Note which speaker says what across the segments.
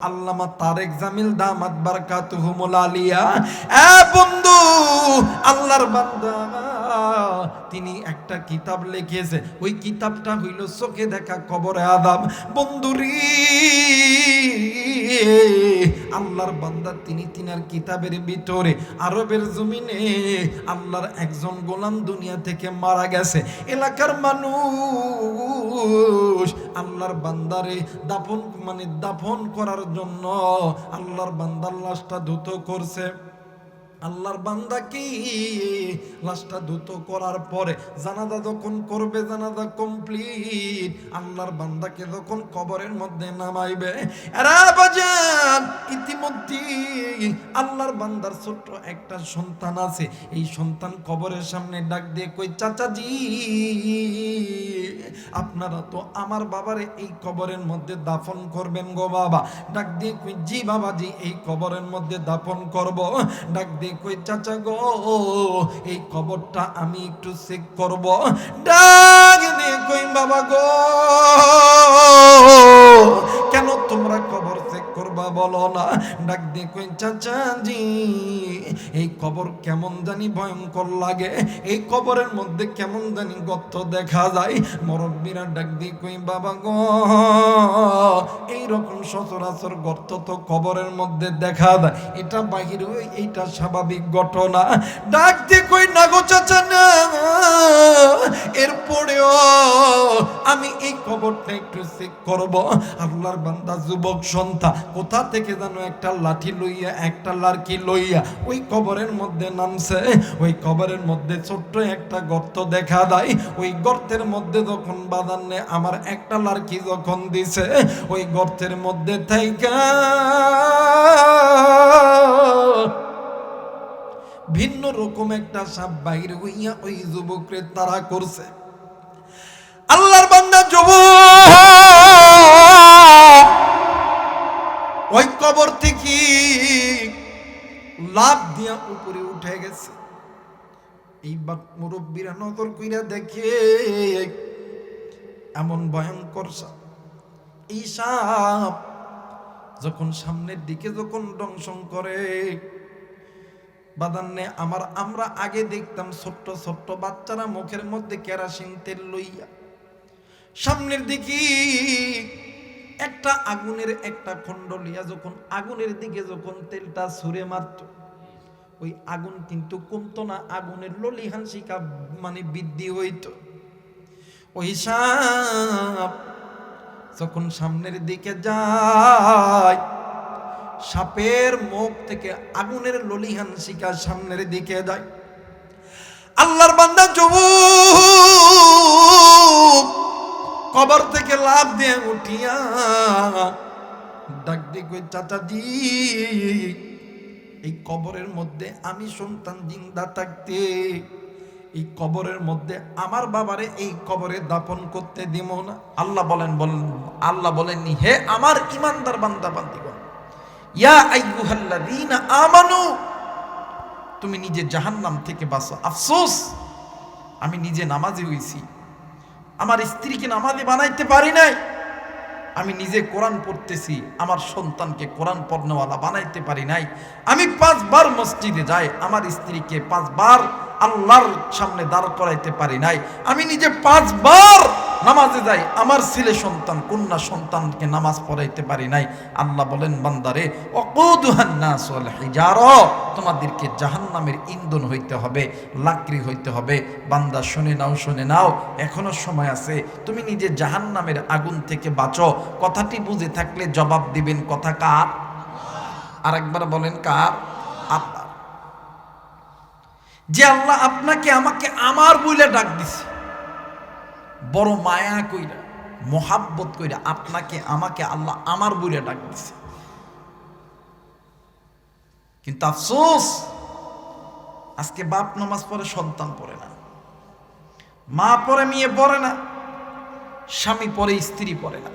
Speaker 1: আল্লামা তারেক জামিল দামাত বারাকাতুহুমুল আলিয়া। এ বন্ধু, আল্লাহর বান্দা তিনি একটা কিতাব লিখেছে, ওই কিতাবটা হইল চোখে দেখা কবরে আযাব। বন্ধুরি, আল্লাহর বান্দা তিনি তিনার কিতাবের ভিতরে আরবের জমিনে আল্লাহর একজন গোলাম দুনিয়া থেকে মারা গেছে। এলাকার মানুষ আল্লাহর বান্দারে দাফন করার জন্য আল্লাহর বান্দার লাশটা ধুতো করছে। আল্লাহর বান্দা কি লাশটা ধুতো করার পরে জানাজা যখন করবে, জানাজা কমপ্লিট, আল্লাহর বান্দাকে যখন কবরের মধ্যে নামাইবে, এরা বাজান ইতিমধ্যে আল্লাহর বান্দার ছোট্ট একটা সন্তান আছে। এই সন্তান কবরের সামনে ডাক দিয়ে কই, চাচাজি আপনারা তো আমার বাবারে এই কবরের মধ্যে দাফন করবেন গো বাবা। ডাক দিয়ে কই, জি বাবাজি এই কবরের মধ্যে দাফন করব। ডাক দিয়ে কই, চাচা গো এই কবরটা আমি একটু চেক করব। ডাক দিয়ে কই, বাবা গো কেন তোমরা কবর চেক করবা বলো না? ডাক দিয়ে কই, চাচা জি এই কবর কেমন জানি ভয়ঙ্কর লাগে, এই কবরের মধ্যে কেমন জানি গর্ত দেখা যায়। মুরব্বিরা ডাক দিয়ে কই, বাবা গো এইরকম সচরাচর গর্ত তো কবরের মধ্যে দেখা যায়, এটা বাহির হই, এইটা স্বাভাবিক ঘটনা। ডাক দিয়ে কই, না গো চাচা না, এরপরেও আমি এই কবরটা একটু চেক করব। আল্লাহর বান্দা যুবক সন্তান কোথা থেকে যেন একটা লাঠি লইয়া, একটা লার্কি লইয়া ওই কবরের মধ্যে নামছে। ওই কবরের মধ্যে ছোট্ট একটা গর্ত দেখা দেয়। ওই গর্তের মধ্যে যখন বাদান্নে আমার একটা লার্কি যখন দিছে, ওই গর্তের মধ্যে থাইকা ভিন্ন রকম একটা সাপ বাহির হইয়া ওই যুবকরে তাড়া করছে। আল্লাহর বান্দা যুবক ওই কবর থেকে লাফ দিয়া উপরে উঠে গেছে। এইবার মুরব্বীরা নজর কইরা দেখে এমন ভয়ঙ্কর সাপ। এই সাপ যখন সামনের দিকে যখন দংশন করে বাদান্নে আমরা আগে দেখতাম ছোট্ট ছোট্ট বাচ্চারা মুখের মধ্যে কেরাসিন তেল লইয়া সামনের দিকে একটা আগুনের একটা খণ্ড লইয়া যখন আগুনের দিকে যখন তেলটা ছুঁড়ে মারত, ওই আগুন কিন্তু কমতো না, আগুনের ললিহানসিকা বৃদ্ধি হইত। ওই সাপ যখন সামনের দিকে যায়, সাপের মুখ থেকে আগুনের ললিহানসিকা সামনের দিকে যায়। আল্লাহর বান্দা যুবক কবর থেকে লাফ দিয়ে উঠিয়া ডাক দিয়ে কই, চাচাজি এই কবরের মধ্যে আমি সন্তান জিন্দা থাকতে এই কবরের মধ্যে আমার বাবারে এই কবরে দাফন করতে দিব না। আল্লাহ বলেননি, হে আমার ইমানদার বান্দা বান্দিগণ, ইয়া আইয়ুহাল্লাযীনা আমানু, তুমি নিজে জাহান্নাম থেকে বাঁচো। আফসোস আমি নিজে নামাজি হইছি, আমার স্ত্রীকে নামাজি বানাইতে পারি নাই। আমি নিজে কোরআন পড়তেছি, আমার সন্তানকে কোরআন পড়নেওয়ালা বানাইতে পারি নাই। আমি 5 বার মসজিদে যাই, আমার স্ত্রীকে 5 বার আল্লাহর সামনে দাঁড় করাইতে পারি নাই। আমি নিজে 5 বার নামাজে যাই, আমার ছেলে সন্তান কন্যা সন্তানকে নামাজ পড়াইতে পারি নাই। আল্লাহ বলেন, বান্দারে ওয়াকুদুহান নাস ওয়াল হিজারা, তোমাদেরকে জাহান্নামের ইন্ধন হইতে হবে, লাকড়ি হইতে হবে। বান্দা শুনে নাও, এখনো সময় আছে, তুমি নিজে জাহান্নামের আগুন থেকে বাঁচো। কথাটি বুঝে থাকলে জবাব দিবেন, কথা কার? আরেকবার বলেন, কার? আল্লাহ। যে আল্লাহ আপনাকে আমাকে আমার বলে ডাক দিছে, বড় মায়া কইরা মোহাব্বত কইরা আপনাকে আমাকে আল্লাহ আমার বলে ডাক দিছে। কিন্তু আফসোস আজকে বাপ নামাজ পড়ে, সন্তান পড়ে না, মা পড়ে, মেয়ে পড়ে না, স্বামী পড়ে, স্ত্রী পড়ে না।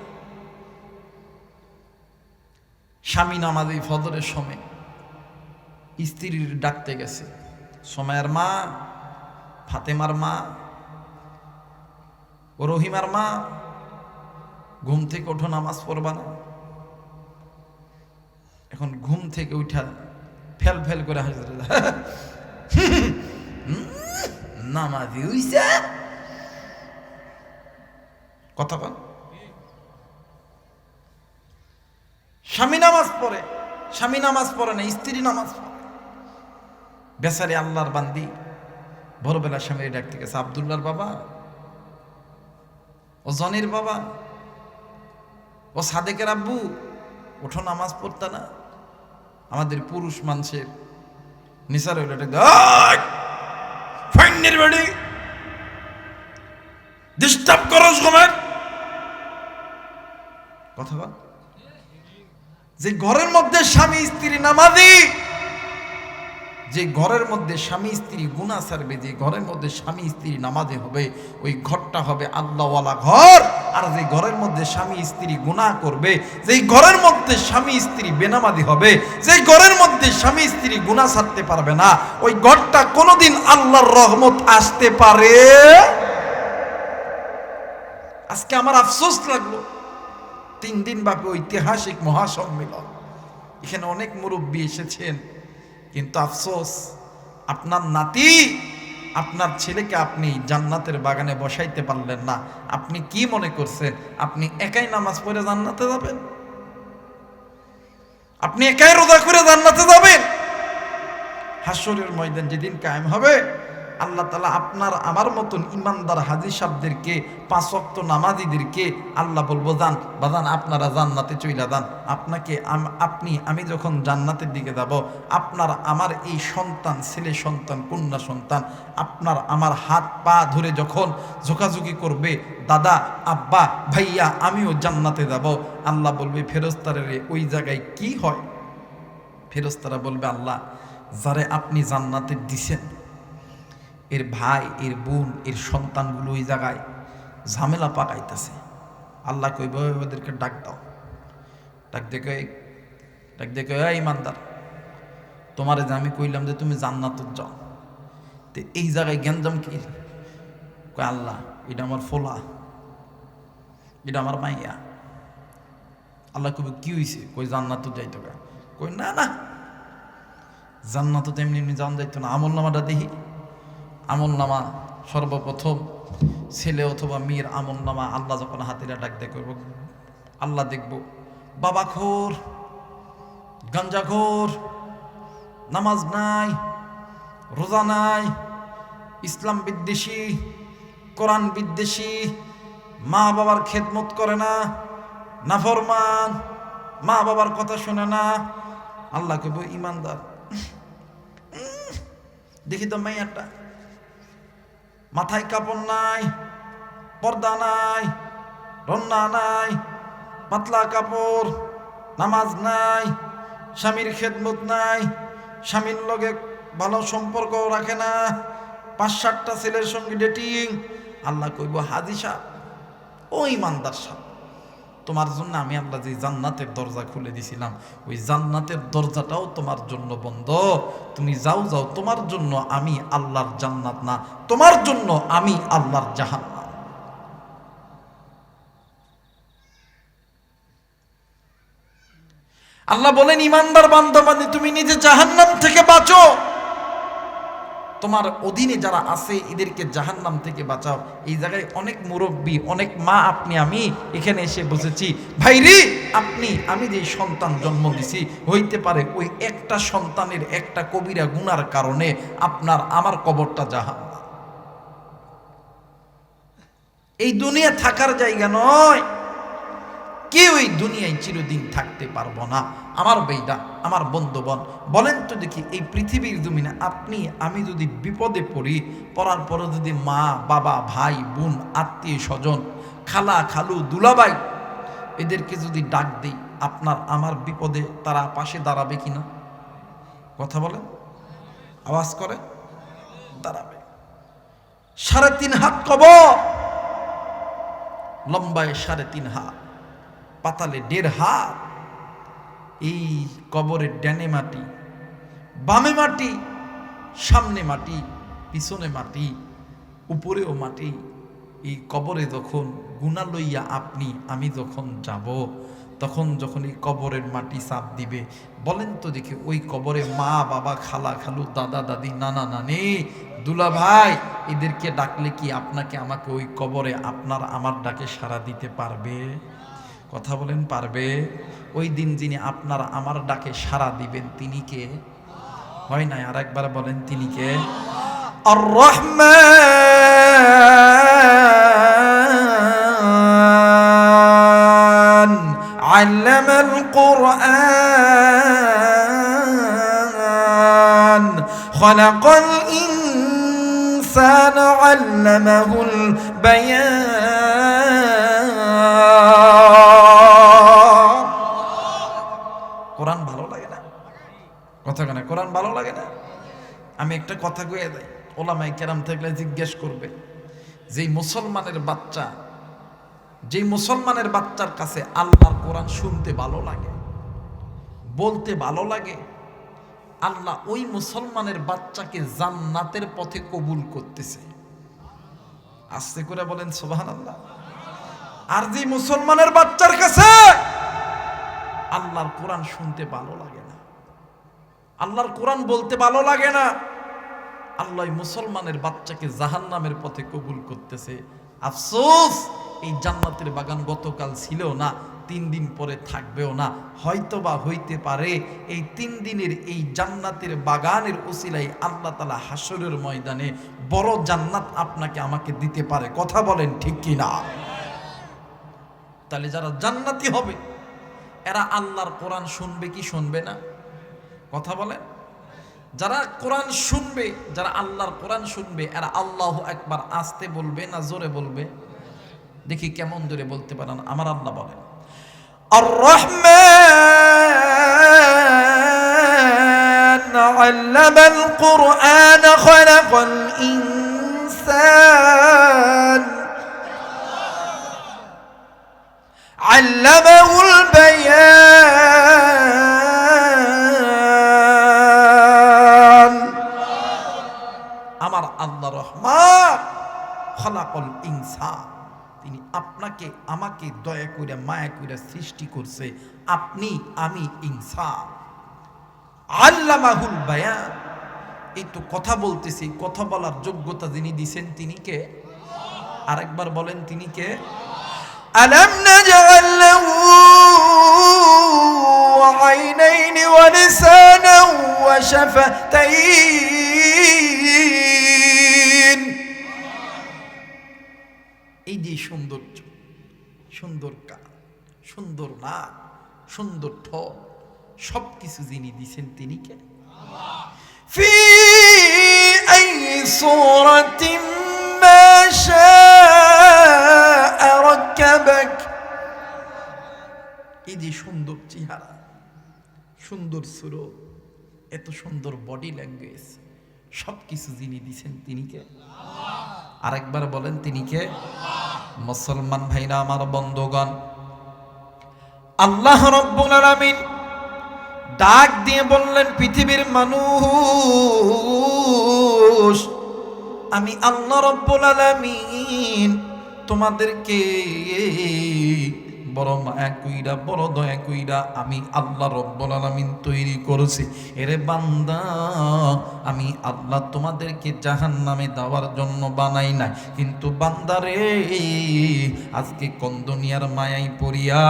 Speaker 1: স্বামী নামাজে ফজরের সময় স্ত্রীর ডাকতে গেছে, সময়ের মা, ফাতেমার মা, ও রহিমার মা, ঘুম থেকে ওঠো, নামাজ পড়বা না। এখন ঘুম থেকে উঠা ফেল ফেল করে হাসি, নামাজি হইছে কথা বল। স্বামী নামাজ পড়ে, স্বামী নামাজ পড়ে না, স্ত্রী নামাজ পড়ে। বেচারি আল্লাহর বান্দি ভোরবেলা স্বামীর ডাকতে গেছে, আব্দুল্লাহর বাবা, ও জনির বাবা, ও সাদেকের আব্বু, ওঠো নামাজ পড়তা না। আমাদের পুরুষ মানুষের নিসার হইল ডিস্টার্ব করস ঘুমের কথা বল। যে ঘরের মধ্যে স্বামী স্ত্রী নামাজি, যে ঘরের মধ্যে স্বামী স্ত্রী গুনাহ ছাড়বে, যে ঘরের মধ্যে স্বামী স্ত্রী নামাজি হবে, ওই ঘরটা হবে আল্লাহওয়ালা ঘর। আর যে ঘরের মধ্যে স্বামী স্ত্রী গুনাহ করবে, যেই ঘরের মধ্যে স্বামী স্ত্রী বেনামাজি হবে, যেই ঘরের মধ্যে স্বামী স্ত্রী গুনাহ ছাড়তে পারবে না, ওই ঘরটা কোনোদিন আল্লাহর রহমত আসতে পারে। আজকে আমার আফসোস লাগলো, 3 দিন ব্যাপী ঐতিহাসিক মহাসম্মেলন, এখানে অনেক মুরব্বী এসেছেন, কিন্তু আফসোস আপনার নাতি, আপনার ছেলেকে আপনি জান্নাতের বাগানে বসাইতে পারলেন না। আপনি কি মনে করছেন আপনি একাই নামাজ পড়ে জান্নাতে যাবেন? আপনি একাই রোজা করে জান্নাতে যাবেন? হাসরের ময়দান যেদিন কায়েম হবে, আল্লাহ তাআলা আপনার আমার মতন ইমানদার হাজী সাহেবদেরকে, 5 ওয়াক্ত নামাজীদেরকে আল্লাহ বলবো, যান বাজান আপনারা জান্নাতে চইলা যান। আপনাকে আমি যখন জান্নাতের দিকে যাব, আপনার আমার এই সন্তান, ছেলে সন্তান, কন্যা সন্তান, আপনার আমার হাত পা ধরে যখন ঝোকাঝুকি করবে, দাদা, আব্বা, ভাইয়া আমিও জান্নাতে যাব, আল্লাহ বলবে ফেরেশতারা রে, ওই জায়গায় কি হয়? ফেরেশতারা বলবে, আল্লাহ যারে আপনি জান্নাতে দিছেন, এর ভাই, এর বোন, এর সন্তানগুলো ওই জায়গায় ঝামেলা পাকাইতেছে। আল্লাহ কইব ওদেরকে ডাক দাও। ডাক দেখে ইমানদার, তোমারে যে আমি কইলাম যে তুমি জান্নাত যাও, তো এই জায়গায় গ্যাঞ্জাম কি? কয় আল্লাহ, এটা আমার ফোলা, এটা আমার মাইয়া। আল্লাহ কইব কি হইছে? কই জান্নাত যাইতো। কই না না, জান্নাত তো এমনি এমনি জান যাইতো না। আমল নামাটা দেখি। আমল নামা সর্বপ্রথম ছেলে অথবা মেয়ের আমল নামা আল্লাহ যখন হাতিরা ডাক দিয়ে করব, আল্লাহ দেখব বাবাখোর, গাঞ্জাখোর, নামাজ নাই, রোজা নাই, ইসলাম বিদ্বেষী, কোরআন বিদ্বেষী, মা বাবার খেদমত করে না, নাফরমান, মা বাবার কথা শোনে না। আল্লাহ কইব ইমানদার, দেখি তো মাইয়াটা মাথায় কাপড় নাই, পর্দা নাই, রন্না নাই, পাতলা কাপড়, নামাজ নাই, স্বামীর খেদমত নাই, স্বামীর লগে ভালো সম্পর্ক রাখে না, 5-7টা ছেলের সঙ্গে ডেটিং। আল্লাহ কইব হাজী সাহেব, ও ইমানদার সাহেব, তোমার জন্য আমি আল্লাহ যে জান্নাতের দরজা খুলে দিছিলাম, ওই জান্নাতের দরজাটাও তোমার জন্য বন্ধ। তুমি যাও, তোমার জন্য আমি আল্লাহর জান্নাত না, তোমার জন্য আমি আল্লাহর জাহান্নাম। আল্লাহ বলেন, ইমানদার বান্দা বান্দী, তুমি নিজে জাহান্নাম থেকে বাঁচো, তোমার অধীনে যারা আছে এদেরকে জাহান্নাম থেকে বাঁচাও। এই জায়গায় অনেক মুরব্বী, অনেক মা, আপনি আমি এখানে এসে বসেছি, ভাইরে আমি যে সন্তান জন্ম দিছি, হইতে পারে ওই একটা সন্তানের একটা কবিরা গুনার কারণে আপনার আমার কবরটা জাহান্নাম। এই দুনিয়া থাকার জায়গা নয়, কেউ এই দুনিয়ায় চিরদিন থাকতে পারবো না। আমার বেইটা, আমার বন্ধুবন, বলেন তো দেখি, এই পৃথিবীর জমিনে আপনি আমি যদি বিপদে পড়ি, পড়ার পরে যদি মা বাবা, ভাই বোন, আত্মীয় স্বজন, খালা খালু, দুলাভাই, এদেরকে যদি ডাক দিই, আপনার আমার বিপদে তারা পাশে দাঁড়াবে কিনা? কথা বলেন, আওয়াজ করে দাঁড়াবে। 3.5 হাত কবর, লম্বায় 3.5 হাত, পাতালে 1.5 হাত। এই কবরের ডানে মাটি, বামে মাটি, সামনে মাটি, পিছনে মাটি, উপরেও মাটি। এই কবরে যখন গুনাহ লইয়া আমি যখন যাব, তখন যখন এই কবরের মাটি চাপ দিবে, বলেন তো দেখি ওই কবরে মা বাবা খালা খালু দাদা দাদি নানা নানি দুলা ভাই এদেরকে ডাকলে কি আপনাকে আমাকে ওই কবরে আপনার আমার ডাকে সাড়া দিতে পারবে? কথা বলেন পারবে? ওই দিন যিনি আপনার আমার ডাকে সাড়া দিবেন তিনি কে? হয় নাই? আর একবার বলেন তিনি কে? আর রহমান আল্লামাল কুরআন খালাকাল ইনসানা আল্লামাহুল বায়ান। কোরআন ভালো লাগে না? কথা কেন কোরআন ভালো লাগে না? আমি একটা কথা কয়ে দেই, ওলামায়ে কেরাম থাকলে জিজ্ঞেস করবে, যেই মুসলমানের বাচ্চার কাছে আল্লাহর কোরআন শুনতে ভালো লাগে, বলতে ভালো লাগে, আল্লাহ ওই মুসলমানের বাচ্চাকে জান্নাতের পথে কবুল করতেছে। আস্তে করে বলেন সুবহানাল্লাহ। আর যে মুসলমানের বাচ্চার কাছে আল্লাহর কোরআন শুনতে ভালো লাগে না, আল্লাহর কোরআন বলতে ভালো লাগে না, আল্লাহ মুসলমানের বাচ্চাকে জাহান্নামের পথে কবুল করতেছে। আফসোস, এই জান্নাতের বাগান গতকাল ছিল না, 3 দিন পরে থাকবেও না। হয়তোবা হইতে পারে এই 3 দিনের এই জান্নাতের বাগানের উসিলায় আল্লাহ তাআলা হাসরের ময়দানে বড় জান্নাত আপনাকে আমাকে দিতে পারে। কথা বলেন ঠিক কি না? তাহলে যারা জান্নাতি হবে এরা আল্লাহর কোরআন শুনবে কি শুনবে না? কথা বলেন। যারা কোরআন শুনবে, যারা আল্লাহর কোরআন শুনবে, এরা আল্লাহু আকবার আস্তে বলবে না জোরে বলবে? দেখি কেমন জোরে বলতে পারেন। আমার আল্লাহ বলেন, আর রহমান আল্লামাল কুরআন খালাকাল ইনসান আল্লামাহুল বায়ান। আমার আল্লাহ রহমান খালাকাল ইনসান, তিনি আপনাকে আমাকে দয়া করে মায়া করে সৃষ্টি করছে। আপনি আমি ইনসান। আল্লামাহুল বায়ান, এই তো কথা বলতেছি, কথা বলার যোগ্যতা যিনি দিবেন তিনি কে? আরেকবার বলেন তিনি কে? আলাম নাজআল লাহু আইনাইনি ওয়া লিসানান ওয়া শাফাতাইন। এই যে সৌন্দর্য, সুন্দর কান, সুন্দর নাক, সুন্দর ঠোঁট, সবকিছু যিনি দিছেন তিনি কে? ফি আইয়ি সূরাতিন মা শাআ রাক্কাবাক। এই যে সুন্দর চেহারা, সুন্দর সুরত, এত সুন্দর বডি ল্যাঙ্গুয়েজ, সবকিছু যিনি দিছেন তিনি কে? আরেকবার বলেন তিনি কে? মুসলমান ভাইরা আমার, বন্ধুগণ, আল্লাহ রাব্বুল আলামিন ডাক দিয়ে বললেন, পৃথিবীর মানুষ, আমি আল্লাহ রাব্বুল আলামিন তোমাদেরকে বড় মায়া কইরা বড় দয়া কইরা আমি আল্লাহ রাব্বুল আলামিন তৈরি করেছি। এরে বান্দা, আমি আল্লাহ তোমাদেরকে জাহান্নামে দেওয়ার জন্য বানাই নাই। কিন্তু বান্দারে, আজকে কোন দুনিয়ার মায়াই পড়িয়া,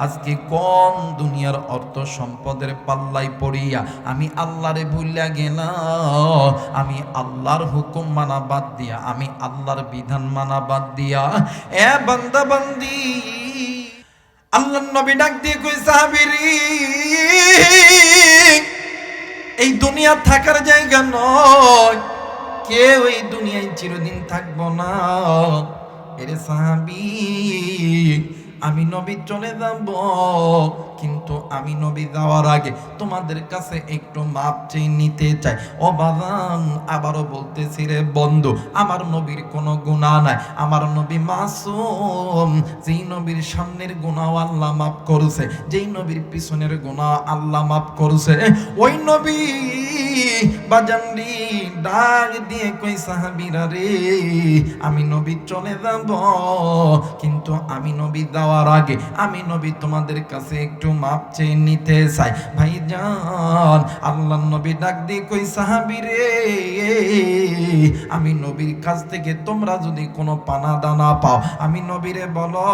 Speaker 1: আজকে কোন দুনিয়ার অর্থ সম্পদের পাল্লাই পড়িয়া আমি আল্লাহরে ভুলিয়া গেলাম। আমি আল্লাহর হুকুম মানা বাদ দিয়া, আমি আল্লাহর বিধান মানা বাদ দিয়া, এ বান্দা বান্দি, আল্লাহর নবী ডাক দিয়ে কই, সাহাবীরি, এই দুনিয়া থাকার জায়গা নয়, কেউ এই দুনিয়ায় চিরদিন থাকবো না। এরে সাহাবী, আমি নবী চলে যাব, কিন্তু আমি নবী যাওয়ার আগে তোমাদের কাছে একটু মাপ চেয়ে নিতে চাই। ও বাজান, আবারও বলতেছি রে বন্ধু, আমার নবীর কোনো গুনাহ নাই, আমার নবী মাসুম। যেই নবীর সামনের গুনাহ আল্লাহ মাফ করছে, যেই নবীর পিছনের গুনাহ আল্লাহ মাফ করছে, ওই নবী বাজানরি ডাক দিয়ে কই সাহাবীরা রে, আমি নবী চলে যাব, কিন্তু আমি নবী যাওয়ার আগে আমি নবী তোমাদের কাছে একটু মাপ চেয়ে নিতে চাই। ভাইজান, আল্লাহর নবী ডাক দিয়ে কই সাহাবীরে, আমি নবীর কাছ থেকে তোমরা যদি কোনো পানা দানা পাও, আমি নবীরে বলো,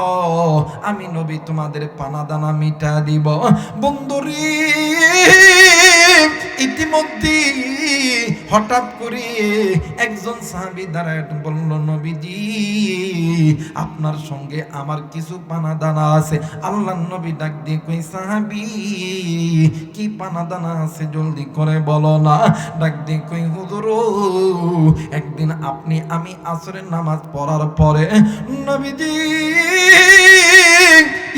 Speaker 1: আমি নবী তোমাদের পানা দানা মিটা দিব। বন্ধুরে, ইতিমধ্যে হঠাৎ করে একজন সাহাবী দাঁড়ায় বলল, নবীজি আপনার সঙ্গে আমার কিছু পানা দানা আছে। আল্লাহর নবী ডাক দিয়ে কই সাহাবী, কি পানা দানা আছে জলদি করে বলো না। ডাক দিয়ে কই হুজুর, একদিন আপনি আমি আসরের নামাজ পড়ার পরে নবীজি,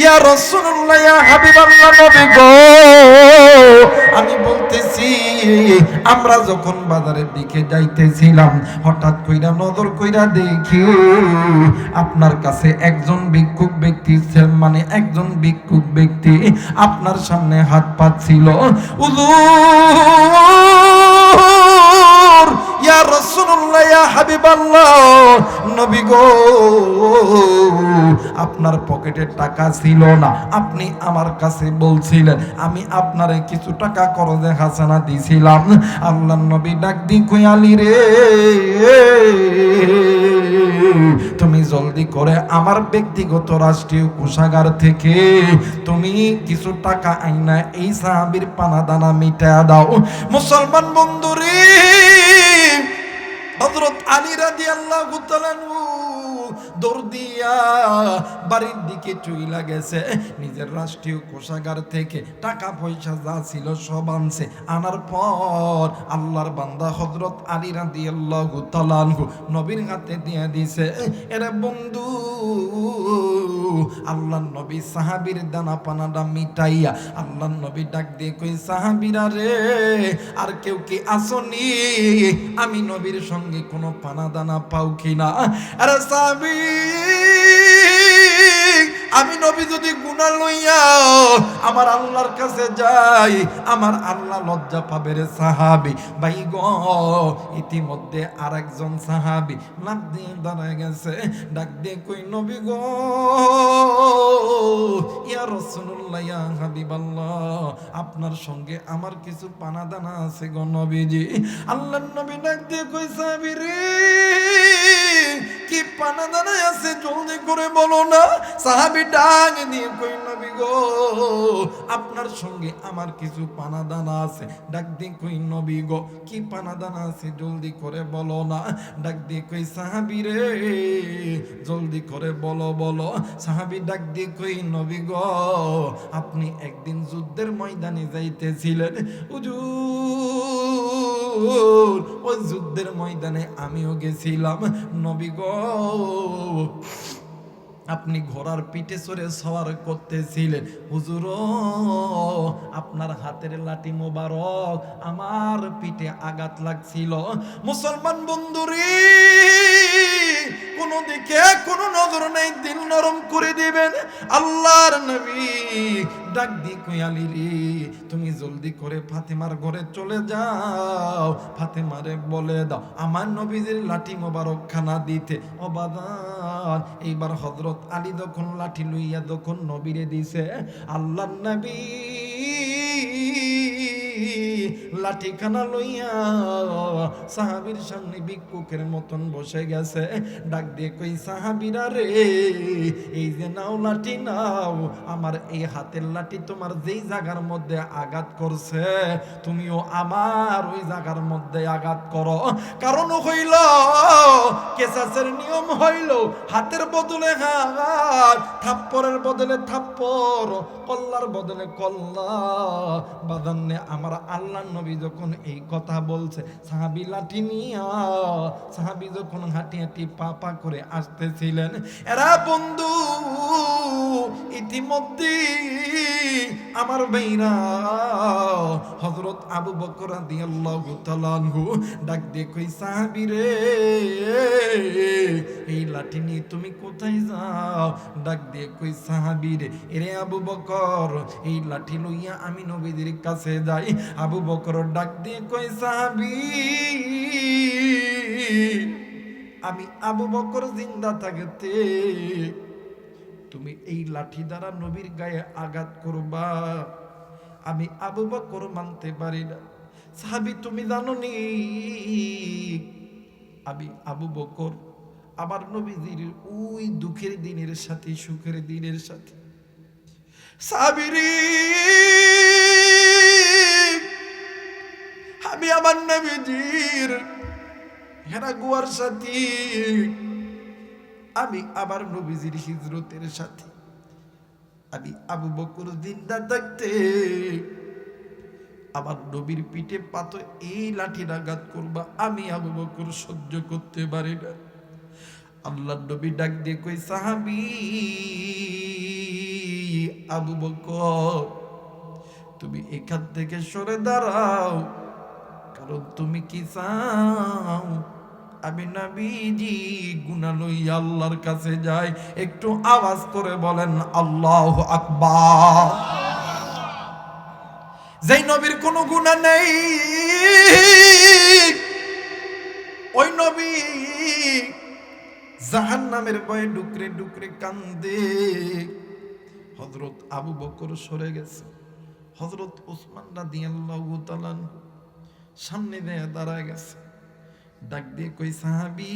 Speaker 1: ইয়া রাসূলুল্লাহ, ইয়া হাবিবাল্লাহ, নবী গো, আমি বলতেছি আমরা যখন বাজারের দিকে যাইতেছিলাম, হঠাৎ কইরা নজর কইরা দেখি আপনার কাছে একজন ভিক্ষুক ব্যক্তি, মানে একজন ভিক্ষুক ব্যক্তি আপনার সামনে হাত পাতছিল। হুজুর, ইয়া রাসূলুল্লাহ, ইয়া হাবিবাল্লাহ, নবী গো, আপনার পকেটে টাকা ছিল না, আপনি আমার কাছে বলছিলেন আমি আপনারে কিছু টাকা করজে হাসানা দিছিলাম। আল্লাহর নবী ডাক দি কই, আলী রে, তুমি জলদি করে আমার ব্যক্তিগত রাষ্ট্রীয় কোষাগার থেকে তুমি কিছু টাকা আইনা এই সাহাবীর পানা দানা মিটা দাও। মুসলমান বন্ধুরে, হযরত আলী রাদিয়াল্লাহু তাআলা দৌড় দিয়া বাড়ির দিকে চইলা গেছে, নিজের রাষ্ট্রীয় কোষাগার থেকে টাকা পয়সা যা ছিল সব আনছে। আনার পর আল্লাহর বান্দা হযরত আলী রাদিয়াল্লাহু তাআলা আনহু নবীর হাতে দিয়ে দিছে। এরে বন্ধু, আল্লাহর নবী সাহাবীর দানা পানাটা মিটাইয়া আল্লাহর নবী ডাক দিয়ে কই, সাহাবীরা রে, আর কেউ কি আসনি, আমি নবীর সঙ্গে কোনো পানা দানা পাও কিনা? আরে সাহাবী, আমি নবী যদি গুনাহ লইয়া আমার আল্লাহর কাছে যাই, আমার আল্লাহ লজ্জা পাবে রে সাহাবী। ভাই গো, ইতিমধ্যে আরেকজন সাহাবী লাফ দিয়ে দাঁড়ায় গেছে, ডাক দিয়ে কই, নবী গো, ইয়া রাসূলুল্লাহ, ইয়া হাবিবাল্লাহ, আপনার সঙ্গে আমার কিছু পানা দানা আছে গো নবীজি। আল্লাহর নবী ডাক দিয়ে কই, সাহাবী রে, কি পানা দানা আছে জলদি করে বলো না। সাহাবী ডাক দিয়ে কই, নবী গো, আপনার সঙ্গে আমার কিছু পানা দানা আছে। ডাক দিয়ে কই, নবী গো, কি পানা দানা আছে জলদি করে বলো না। ডাক দিয়ে কই, সাহাবী রে, জলদি করে বলো বলো। সাহাবী ডাক দিয়ে কই, নবী গো, আপনি একদিন যুদ্ধের ময়দানে যাইতেছিলেন, হুজুর, ওই যুদ্ধের ময়দানে আমিও গেছিলাম। নবী গো, আপনি ঘোড়ার পিঠে চড়ে সওয়ার করতেছিলেন, হুজুর, আপনার হাতের লাঠি মোবারক আমার পিঠে আঘাত লাগছিল। মুসলমান বন্ধুরে, কোন দিকে কোন নজর নেই, দিল নরম করে দিবেন। আল্লাহর নবী ডাক দি কই, আলী রে, তুমি জলদি করে ফাতেমার ঘরে চলে যাও, ফাতেমারে বলে দাও আমার নবীজির লাঠি মোবারক খানা দিতে। ও বাদান, এইবার হযরত আলী যখন লাঠি লইয়া যখন নবীরে দিছে, আল্লাহর নবী লাঠিখানা লইয়া সাহাবীর সামনে ভিক্ষুকের মতন বসে গেছে। ডাক দিয়ে কই, সাহাবীরা রে, এই যে নাও লাঠি নাও, আমার এই হাতের লাঠি তোমার যেই জায়গার মধ্যে আঘাত করছে, তুমিও আমার ওই জায়গার মধ্যে আঘাত করো। কারণ হইল কেসাসের নিয়ম হইল হাতের বদলে হাত, থাপ্পড়ের বদলে থাপ্পড়, কল্লার বদলে কল্লা। বাদান্নে আমার আল্লাহ নবী যখন এই কথা বলছে, সাহাবী লাঠি নিয়ে সাহাবী যখন হাঁটি হাঁটি পা পা করে আসতেছিলেন, এরা বন্ধু ইতিমধ্যে আমার ভাইরা হযরত আবু বকর রাদিয়াল্লাহু তাআলা আনহু ডাক দিয়ে কই, সাহাবী রে এই লাঠি নিয়ে তুমি কোথায় যাও? ডাক দিয়ে কই, সাহাবী রে এরে আবু বকর এই লাঠি লইয়া আমি নবীদের কাছে যাই। আবু বকর ডাক দিয়ে কই, সাহাবী আমি আবু বকর জিন্দা থাকতে তুমি এই লাঠি দ্বারা নবীর গায়ে আঘাত করবা, আমি আবু বকর মানতে পারি না। সাহাবী তুমি জানো নি আমি আবু বকর আমার নবীজির ওই দুঃখের দিনের সাথে সুখের দিনের সাথে। সাহাবীরে আমি আমার নবীজির হেরা গুয়ার সাথে, আমি আমার নবীজির হিজরতের সাথে, আমি আবু বকর জিন্দা থাকতে আমার নবীর পিঠে পাথর এই লাঠির আঘাত করবা, আমি আবু বকর সহ্য করতে পারি না। আল্লাহর নবী ডাক দিয়ে কই, সাহাবী আবু বকর তুমি এখান থেকে সরে দাঁড়াও, কারণ তুমি কি চাও আমি নবীজি গুনাহ লইয়া আল্লাহর কাছে যাই? একটু আওয়াজ করে বলেন আল্লাহু আকবার। যেই নবীর কোনো গুনাহ নেই ওই নবী জাহান্নামের ভয়ে ডুকরে ডুকরে কান্দে। হযরত আবু বকর সরে গেছে, হযরত ওসমান রাদিয়াল্লাহু তাআলা সামনে দিয়ে দাঁড়ায় গেছে। ডাক দিয়ে কই, সাহাবী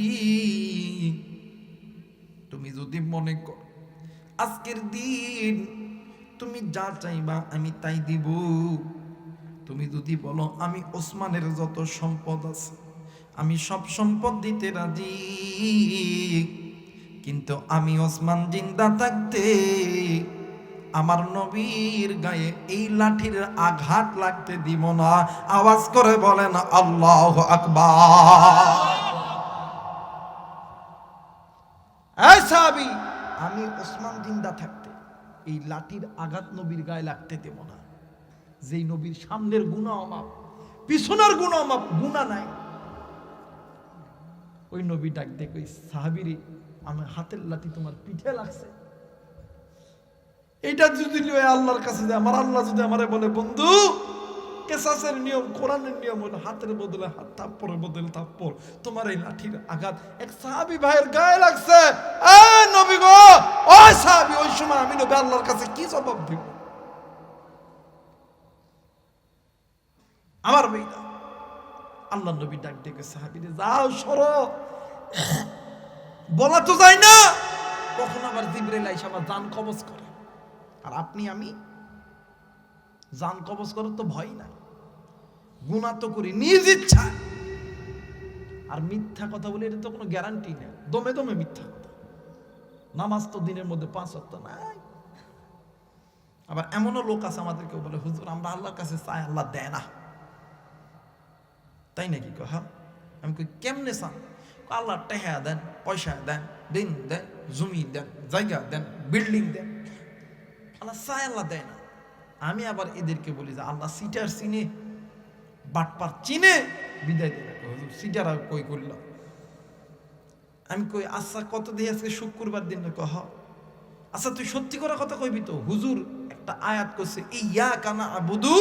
Speaker 1: তুমি যদি মনে কর আজকের দিন তুমি যা চাইবা আমি তাই দিব, তুমি যদি বলো আমি ওসমানের যত সম্পদ আছে আমি সব সম্পদ দিতে রাজি, কিন্তু আমি ওসমান জিন্দা থাকতে আমার নবীর গায়ে এই লাঠির আঘাত লাগতে দিব না। আওয়াজ করে বলেন আল্লাহু আকবার। এই সাহাবী আমি ওসমান জিন্দা থাকতে এই লাঠির আঘাত নবীর গায়ে লাগতে দেব না। যেই নবীর সামনের গুনাহ মাপ পিছনের গুনাহ মাপ গুনাহ নাই, ওই নবী ডাক দিয়ে কই, সাহাবীরে আমার হাতের লাঠি তোমার পিঠে লাগছে, এইটা যদি আল্লাহর কাছে যায়, আমার আল্লাহ যদি আমারে বলে বন্ধু কেসাসের নিয়ম কোরআনের নিয়ম হলো হাতের বদলে হাত, থাপ্পড়ের বদলে থাপ্পড়, তোমার এই লাঠির আঘাত এক সাহাবী ভাইয়ের গায়ে লাগছে, এ নবী গো ও সাহাবী, ওই সময় আমি নবী আল্লাহর কাছে কি জবাব দিব? আমার ভাইরা আল্লাহ নবী ডাক ডেকে সাহাবীরে যাও সরো, বলা তো যায় না, কখন আবার জিবরাইল আইসা আমার জান কবজ করে, আর আপনি আমি জান কবজ করার তো ভয় নাই, গুনাহ তো করি নিজ ইচ্ছা, আর মিথ্যা কথা বলে এটা তো কোনো গ্যারান্টি নেই, দমে দমে মিথ্যা কথা। নামাজ তো দিনের মধ্যে 5 ওয়াক্ত নাই। আবার এমনও লোক আছে আমাদেরকে বলে, হুজুর আমরা আল্লাহর কাছে চাই আল্লাহ দেয় না, তাই নাকি? কহা আমি কই কেমনে চান? আল্লাহ টেহা দেন, পয়সা দেন, দিন দেন, জমি দেন, জায়গা দেন, বিল্ডিং দেন, আল্লাহ চাই আল্লাহ দেয় না। আমি আবার এদেরকে বলি যে আল্লাহ সিটার চিনে, বাটপার চিনে, বিদায় দেয়। হুজুর সিটার আর কই করলাম? আমি কই আচ্ছা কত দিয়ে আজকে শুক্রবার দিন? কহ আচ্ছা তুই সত্যি করে কথা কইবি তো? হুজুর একটা আয়াত কইছে ইয়াকা না'বুদু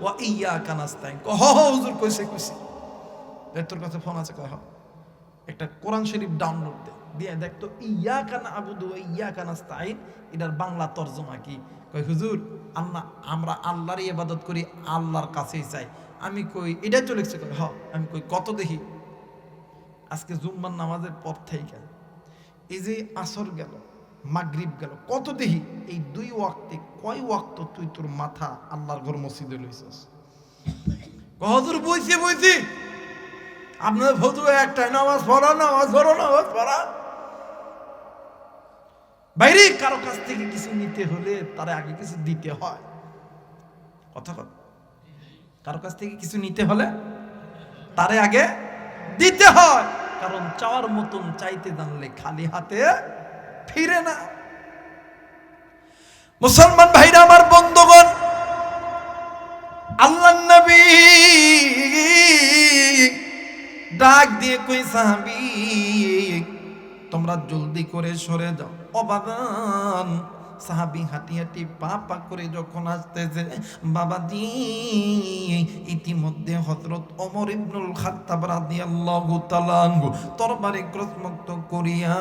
Speaker 1: ওয়া ইয়াকা নাস্তাইন। কহ হুজুর কইছে কইছে, তোর কাছে ফোন আছে, কহ একটা কোরআন শরীফ ডাউনলোড দে, দিয়ে দেখ তো ইয়াকা না'বুদু ওয়া ইয়াকা নাস্তাইন এটার বাংলা তরজমা কি? কই হুজুর আমরা আল্লাহরই ইবাদত করি, আল্লাহর কাছেই চাই। আমি কই এটাই তো লিখছে? কই হ্যাঁ। আমি কই কত দেখি? আজকে জুম্মার নামাজের পর থেকে এই যে আসর গেল, মাগরিব গেল, কত দেখি এই 2 ওয়াক্তে কয় ওয়াক্ত তুই তোর মাথা আল্লাহর ঘর মসজিদে লইছস? হুজুর বইছি বইছি, আপনার হুজুর একটাই নামাজ পড়া, নামাজ পড়ো, নামাজ পড়া। বাইরে কারো কাছ থেকে কিছু নিতে হলে তার আগে কিছু দিতে হয়, কথা কথা। কারো কাছ থেকে কিছু নিতে হলে তারে আগে দিতে হয়, কারণ চাওয়ার মতন চাইতে জানলে খালি হাতে ফিরে না। মুসলমান ভাইরা আমার, বন্ধুগণ, আল্লাহর নবী ডাক দিয়ে কই, সাহাবী তোমরা জলদি করে সরে যাও। অবাদান সাহাবী হাঁটি হাঁটি পা পা করে যখন আসতেছে, বাবাজি ইতিমধ্যে হযরত ওমর ইবনুল খাত্তাব রাদিয়াল্লাহু তাআলা আনহু তরবারি ক্রসমুক্ত করিয়া,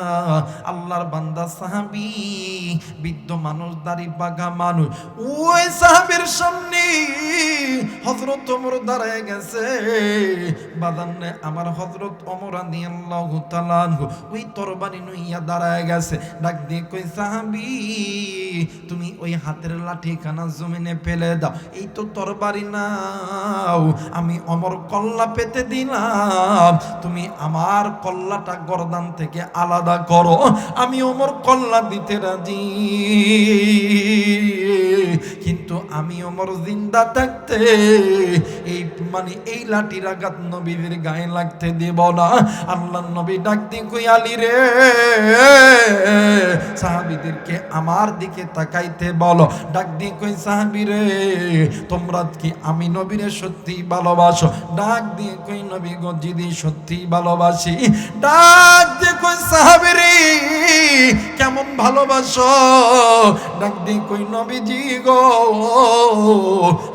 Speaker 1: আল্লাহর বান্দা সাহাবী বৃদ্ধ মানুষ, দাড়ি বাঁকা মানুষ, ওই সাহাবীর সামনে হযরত ওমর দাঁড়ায় গেছে। বাদান্নে আমার হযরত ওমর রাদিয়াল্লাহু তাআলা আনহু ওই তরবারি নইয়া দাঁড়ায় গেছে। ডাক দিয়ে কই, সাহাবী তুমি ওই হাতের লাঠিখানা জমিনে ফেলে দাও, এই তো তরবারি নাও, আমি ওমর কল্লা পেতে দিলাম, তুমি আমার কল্লাটা গর্দান থেকে আলাদা করো, আমি ওমর কল্লা দিতে রাজি, কিন্তু আমি ওমর জিন্দা থাকতে এই লাঠির আঘাত নবীর গায়ে লাগতে দেব না। আল্লাহর নবী ডাক দিয়ে কই, আলী রে, সাহাবীদেরকে আমার দিকে তাকাইতে বলো। ডাক দিয়ে কই, সাহাবী রে, তোমরা কি আমি নবীরে সত্যি ভালোবাসো? ডাক দিয়ে কই, নবী গো যদি সত্যি ভালোবাসি। ডাক দিয়ে কই, সাহাবী রে কেমন ভালোবাসো? ডাক দিয়ে কই, নবীজি গো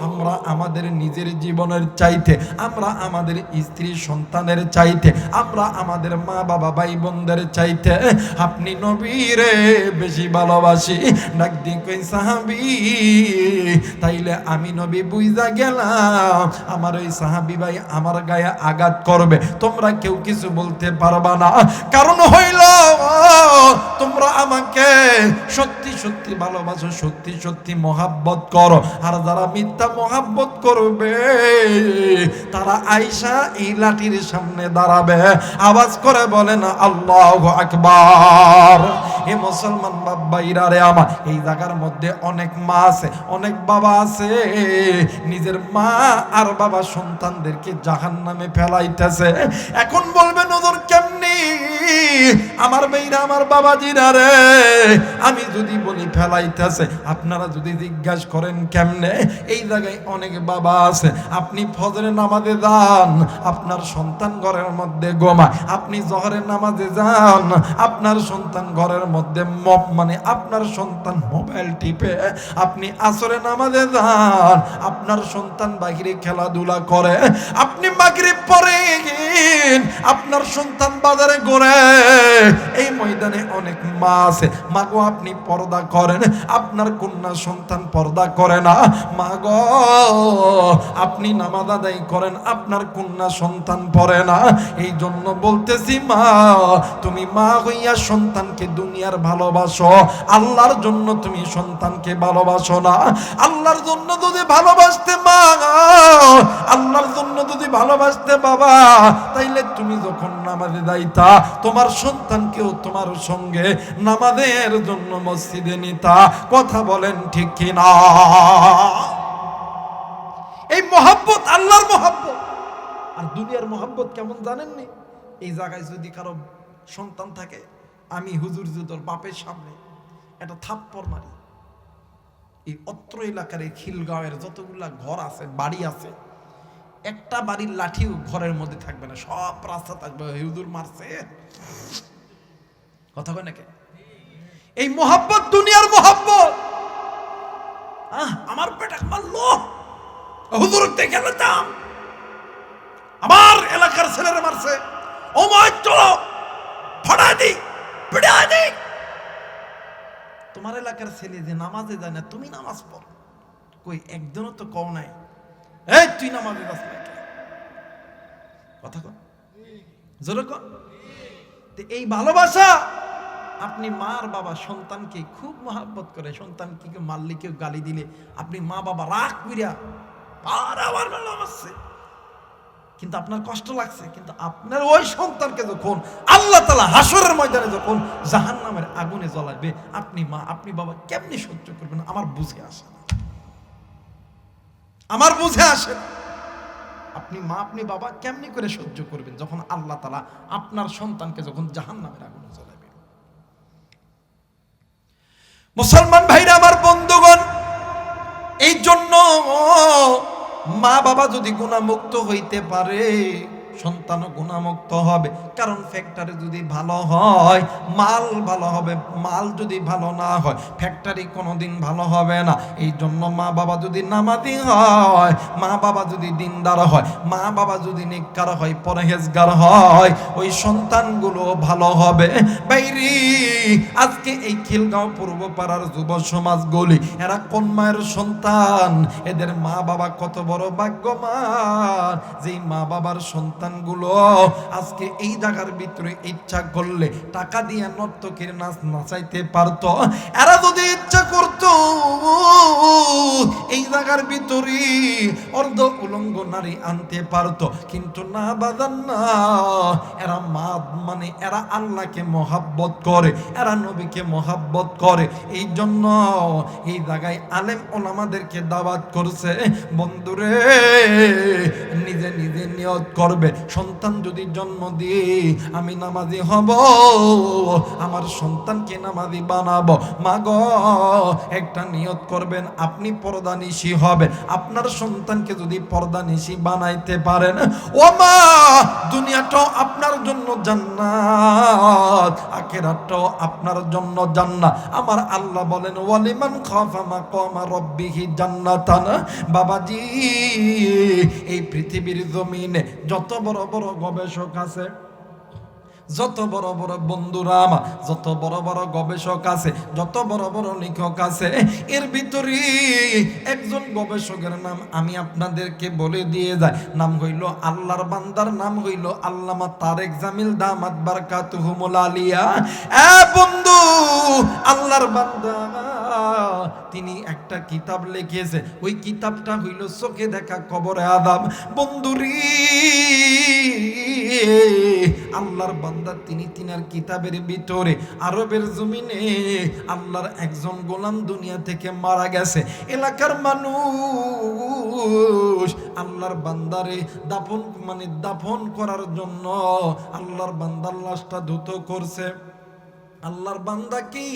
Speaker 1: আমরা আমাদের নিজের জীবনের চাইতে, আমরা আমাদের স্ত্রী সন্তানের চাইতে, আমরা আমাদের মা বাবা ভাই বোনদের চাইতে আপনি নবীরে বেশি ভালোবাসি। ডাক দিয়ে কই, সাহাবী তাইলে আমি নবী বুইজা গেলাম, আমার ওই সাহাবী ভাই আমার গায়ে আঘাত করবে, তোমরা কেউ কিছু বলতে পারবা না, কারণ হইল তোমরা আমাকে সত্যি সত্যি ভালোবাসো, সত্যি সত্যি মহাব্বত করো, আর যারা মিথ্যা মহাব্বত করবে তারা আইসা এই লাঠির সামনে দাঁড়াবে, আওয়াজ করে বলে না আল্লাহু আকবার। এ মুসলমান বাবাইরা রে আমার, এই জায়গার মধ্যে অনেক মা আছে, অনেক বাবা আছে, নিজের মা আর বাবা সন্তানদেরকে জাহান্নামে ফেলাইতেছে। এখন বলবে নজর কেমনি আমার ভাইরা, আমার বাবাজিরা রে, আমি যদি বলি ফেলাইতেছে, আপনারা যদি জিজ্ঞাসা করেন কেমনে, এই জায়গায় অনেক বাবা আছে, আপনি ফজরের নামাজে যান, আপনার সন্তান ঘরের মধ্যে ঘুমায়, আপনি জোহরের নামাজে যান, আপনার সন্তান ঘরের মধ্যে আপনার সন্তান মোবাইল টিপে, আপনি আসরে নামাজে যান, আপনার সন্তান বাহিরে খেলাধুলা করে, আপনি মাগরিব পড়ে আপনার সন্তান বাজারে ঘোরে, এই ময়দানে অনেক মা আছে, মাগো আপনি পর্দা করেন, আপনার কন্যা সন্তান পর্দা করে না, মাগো আপনি নামাজ আদায় করেন, আপনার কন্যা সন্তান পড়ে না। এই জন্য বলতেছি মা, তুমি মা হইয়া সন্তানকে দুনিয়ার ভালোবাসো, আল্লাহর জন্য তুমি সন্তানকে ভালোবাসো না। আল্লাহর জন্য যদি ভালোবাসতে মা, আল্লাহর জন্য যদি ভালোবাসতে বাবা, তাইলে তুমি যখন নামাজে যাইতা তোমার সন্তানকেও তোমার সঙ্গে নামাজের জন্য মসজিদে নিতা। কথা বলেন ঠিক কিনা? এই মহব্বত আল্লাহর মহব্বত। আর দুনিয়ার মহব্বত কেমন জানেননি? এই জায়গায় যদি কারো সন্তান থাকে, আমি হুজুর তোর বাপের সামনে একটা থাপ্পড় মারি, এই অত্র এলাকার এই খিলগাঁওয়ের যতগুলা ঘর আছে, বাড়ি আছে, একটা বাড়ির লাঠিও ঘরের মধ্যে থাকবে না, সব রাস্তা থাকবে হুজুর মারছে। কথা কয় নাকি? এই মহব্বত দুনিয়ার মহব্বত। আমার পেটা মারলো, হুজুর দেখে গেলাম, আমার এলাকার ছেলেরা মারছে, ও মা চলো ফড়াই দি, পিড়াই দি। তোমার এলাকার ছেলে যে নামাজে যায় না, তুমি নামাজ পড়ো, কই একজনও তো কও নাই এই তুই নামাজে যাস না। কথা কন জোরে কন। এই ভালোবাসা, আপনি মার বাবা সন্তানকে খুব মহব্বত করে, সন্তানকে মারলে কেউ গালি দিলে আপনি মা বাবা রাগ কইরা আর আবার নামাজছে, কিন্তু আপনার কষ্ট লাগছে, কিন্তু আপনার ওই সন্তানকে যখন আল্লাহ তাআলা হাসরের ময়দানে যখন জাহান্নামের আগুনে জ্বলাবে, আপনি মা আপনি বাবা কেমনি সহ্য করবেন? আমার বুঝে আসে না, আমার বুঝে আসে না। আপনি মা আপনি বাবা কেমনি করে সহ্য করবেন যখন আল্লাহ তাআলা আপনার সন্তানকে যখন জাহান্নামের আগুনে জ্বালাবে। মুসলমান ভাইরা আমার, বন্ধুগণ, এই জন্য মা বাবা যদি গুণামুক্ত হইতে পারে, সন্তানও গুণামুক্ত হবে। কারণ ফ্যাক্টরি যদি ভালো হয় মাল ভালো হবে, মাল যদি ভালো না হয় ফ্যাক্টরি কোনোদিন ভালো হবে না। এই জন্য মা বাবা যদি নামাজি হয়, মা বাবা যদি দিনদার হয়, মা বাবা যদি নেককার হয়, পরহেজগার হয়, ওই সন্তানগুলো ভালো হবে। বাইরে আজকে এই খিলগাঁও পূর্বপাড়ার যুব সমাজগুলি এরা কোন মায়ের সন্তান, এদের মা বাবা কত বড় ভাগ্যবান, যেই মা বাবার সন্তানগুলো আজকে এই জায়গার ভিতরে ইচ্ছা করলে টাকা দিয়ে নর্তকীর নাচ নাচাইতে পারতো। এরা যদি ইচ্ছা করতো এই জায়গার ভিতরে অর্ধ উলঙ্গ নারী আনতে পারতো, কিন্তু না বাজান না। এরা মানে এরা আল্লাহকে মহাব্বত করে, এরা নবীকে মহাব্বত করে। এই জন্য এই জায়গায় আলেম ওলামাদেরকে দাওয়াত করছে, বন্ধুরে নিজে নিজে নিয়ত করবে, সন্তান যদি জন্ম দিই আমি নামাজি হব, আমার সন্তানকে নামাজি বানাবো। মা গো, একটা নিয়ত করবেন, আপনি পর্দানিশী হবেন। আপনার সন্তানকে যদি পর্দানিশী বানাইতে পারেন, ও মা, দুনিয়াটাও আপনার জন্য জান্নাত, আখিরাতটাও আপনার জন্য জান্নাত। আমার আল্লাহ বলেন, ওয়ালিমান খাফা মাকামা রাব্বিহি জান্নাতান। বাবাজি, এই পৃথিবীর জমিনে যত বড় বড় গবেষক আছে, যত বড় বড় বন্ধুরা আমার, যত বড় বড় গবেষক আছে, যত বড় বড় লেখক আছে, এর ভিতরে একজন গবেষকের নাম আমি আপনাদেরকে বলে দিয়ে যাই। নাম হইল, আল্লাহর বান্দার নাম হইল আল্লামা তারেক জামিল দামাত বারকাতুহুমুল আলিয়া। বন্ধু, আল্লাহর বান্দা তিনি একটা কিতাব লিখেছে, ওই কিতাবটা হইল চোখে দেখা কবরে আযাব। বন্ধুরি, আল্লাহর বান্দা তিনি তিনার কিতাবের ভিতরে আরবের জমিনে আল্লাহর একজন গোলাম দুনিয়া থেকে মারা গেছে। এলাকার মানুষ আল্লাহর বান্দারে দাফন করার জন্য আল্লাহর বান্দার লাশটা ধুত করছে। আল্লাহর বান্দা কি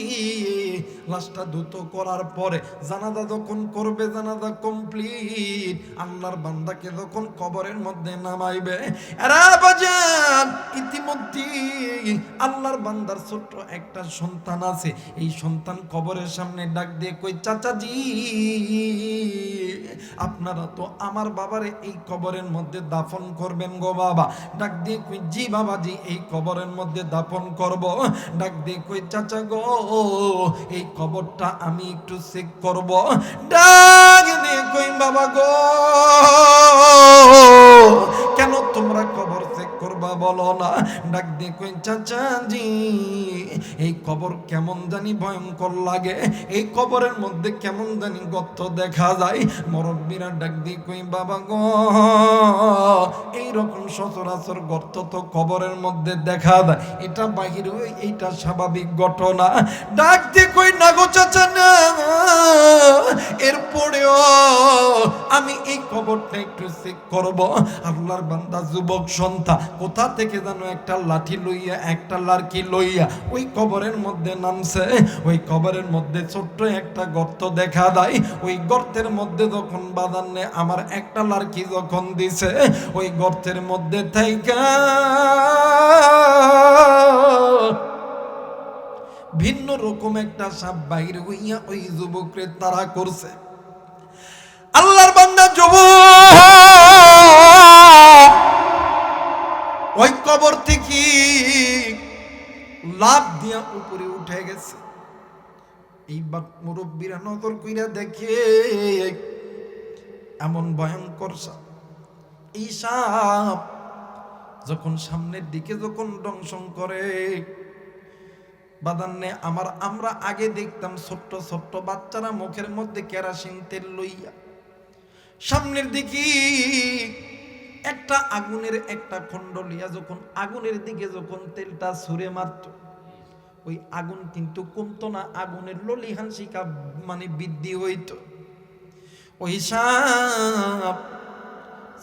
Speaker 1: লাশটা ধুত করার পরে জানাজা যখন করবে, জানাজা কমপ্লিট, আল্লাহর বান্দাকে যখন কবরের মধ্যে নামাইবে, এরা বাজান ইতিমধ্যে আল্লাহর বান্দার ছোট্ট একটা সন্তান আছে, এই সন্তান কবরের সামনে ডাক দিয়ে কই, চাচাজি আপনারা তো আমার বাবারে এই কবরের মধ্যে দাফন করবেন গো বাবা। ডাক দিয়ে কই, জি বাবাজি, এই কবরের মধ্যে দাফন করব। ডাক দিয়ে কই, চাচা গো, এই কবরটা আমি একটু চেক করব। ডাক দিয়ে কই, বাবা গো, কেন তোমরা কবর চেক করবা বলো না? ডাক দিয়ে কই, চাচা জি, এই কবর কেমন জানি ভয়ঙ্কর লাগে, এই কবরের মধ্যে কেমন জানি গর্ত দেখা যায়। মুরব্বিরা ডাক দিয়ে কই, বাবা গো, এইরকম সচরাচর গর্ত তো কবরের মধ্যে দেখা যায়, এটা বাহির, এইটা স্বাভাবিক ঘটনা। ডাক দিয়ে কই, না গো চাচা না, এরপরেও আমি এই কবরটা একটু চেক করব। আল্লাহর বান্দা যুবক সন্তান কোথা থেকে যেন একটা লাঠি লইয়া, একটা লাঠি লইয়া ওই কবরের মধ্যে নামছে। ওই কবরের মধ্যে ছোট্ট একটা গর্ত দেখা যায়। ওই গর্তের মধ্যে যখন বাদান নেই, আমার একটা লাঠি যখন দিছে, ওই গর্তের মধ্যে থাইকা ভিন্ন রকম একটা সাপ বাইর হইয়া ওই যুবকরে তাড়া করছে। আল্লাহর বান্দা যুবক ওই কবর থেকে লাফ দিয়া উপরে উঠে গেছে। এইবার মুরব্বীরা নজর কইরা দেখে এমন ভয়ঙ্কর সাপ। এই সাপ যখন সামনের দিকে যখন দংশন করে, বাদান্নে আমরা আগে দেখতাম ছোট্ট ছোট্ট বাচ্চারা মুখের মধ্যে কেরাসিন তেল লইয়া সামনের দিকে একটা আগুনের একটা খণ্ড লিয়া যখন আগুনের দিকে যখন তেলটা ছুঁড়ে মারত, ওই আগুন কিন্তু কমতো না, আগুনের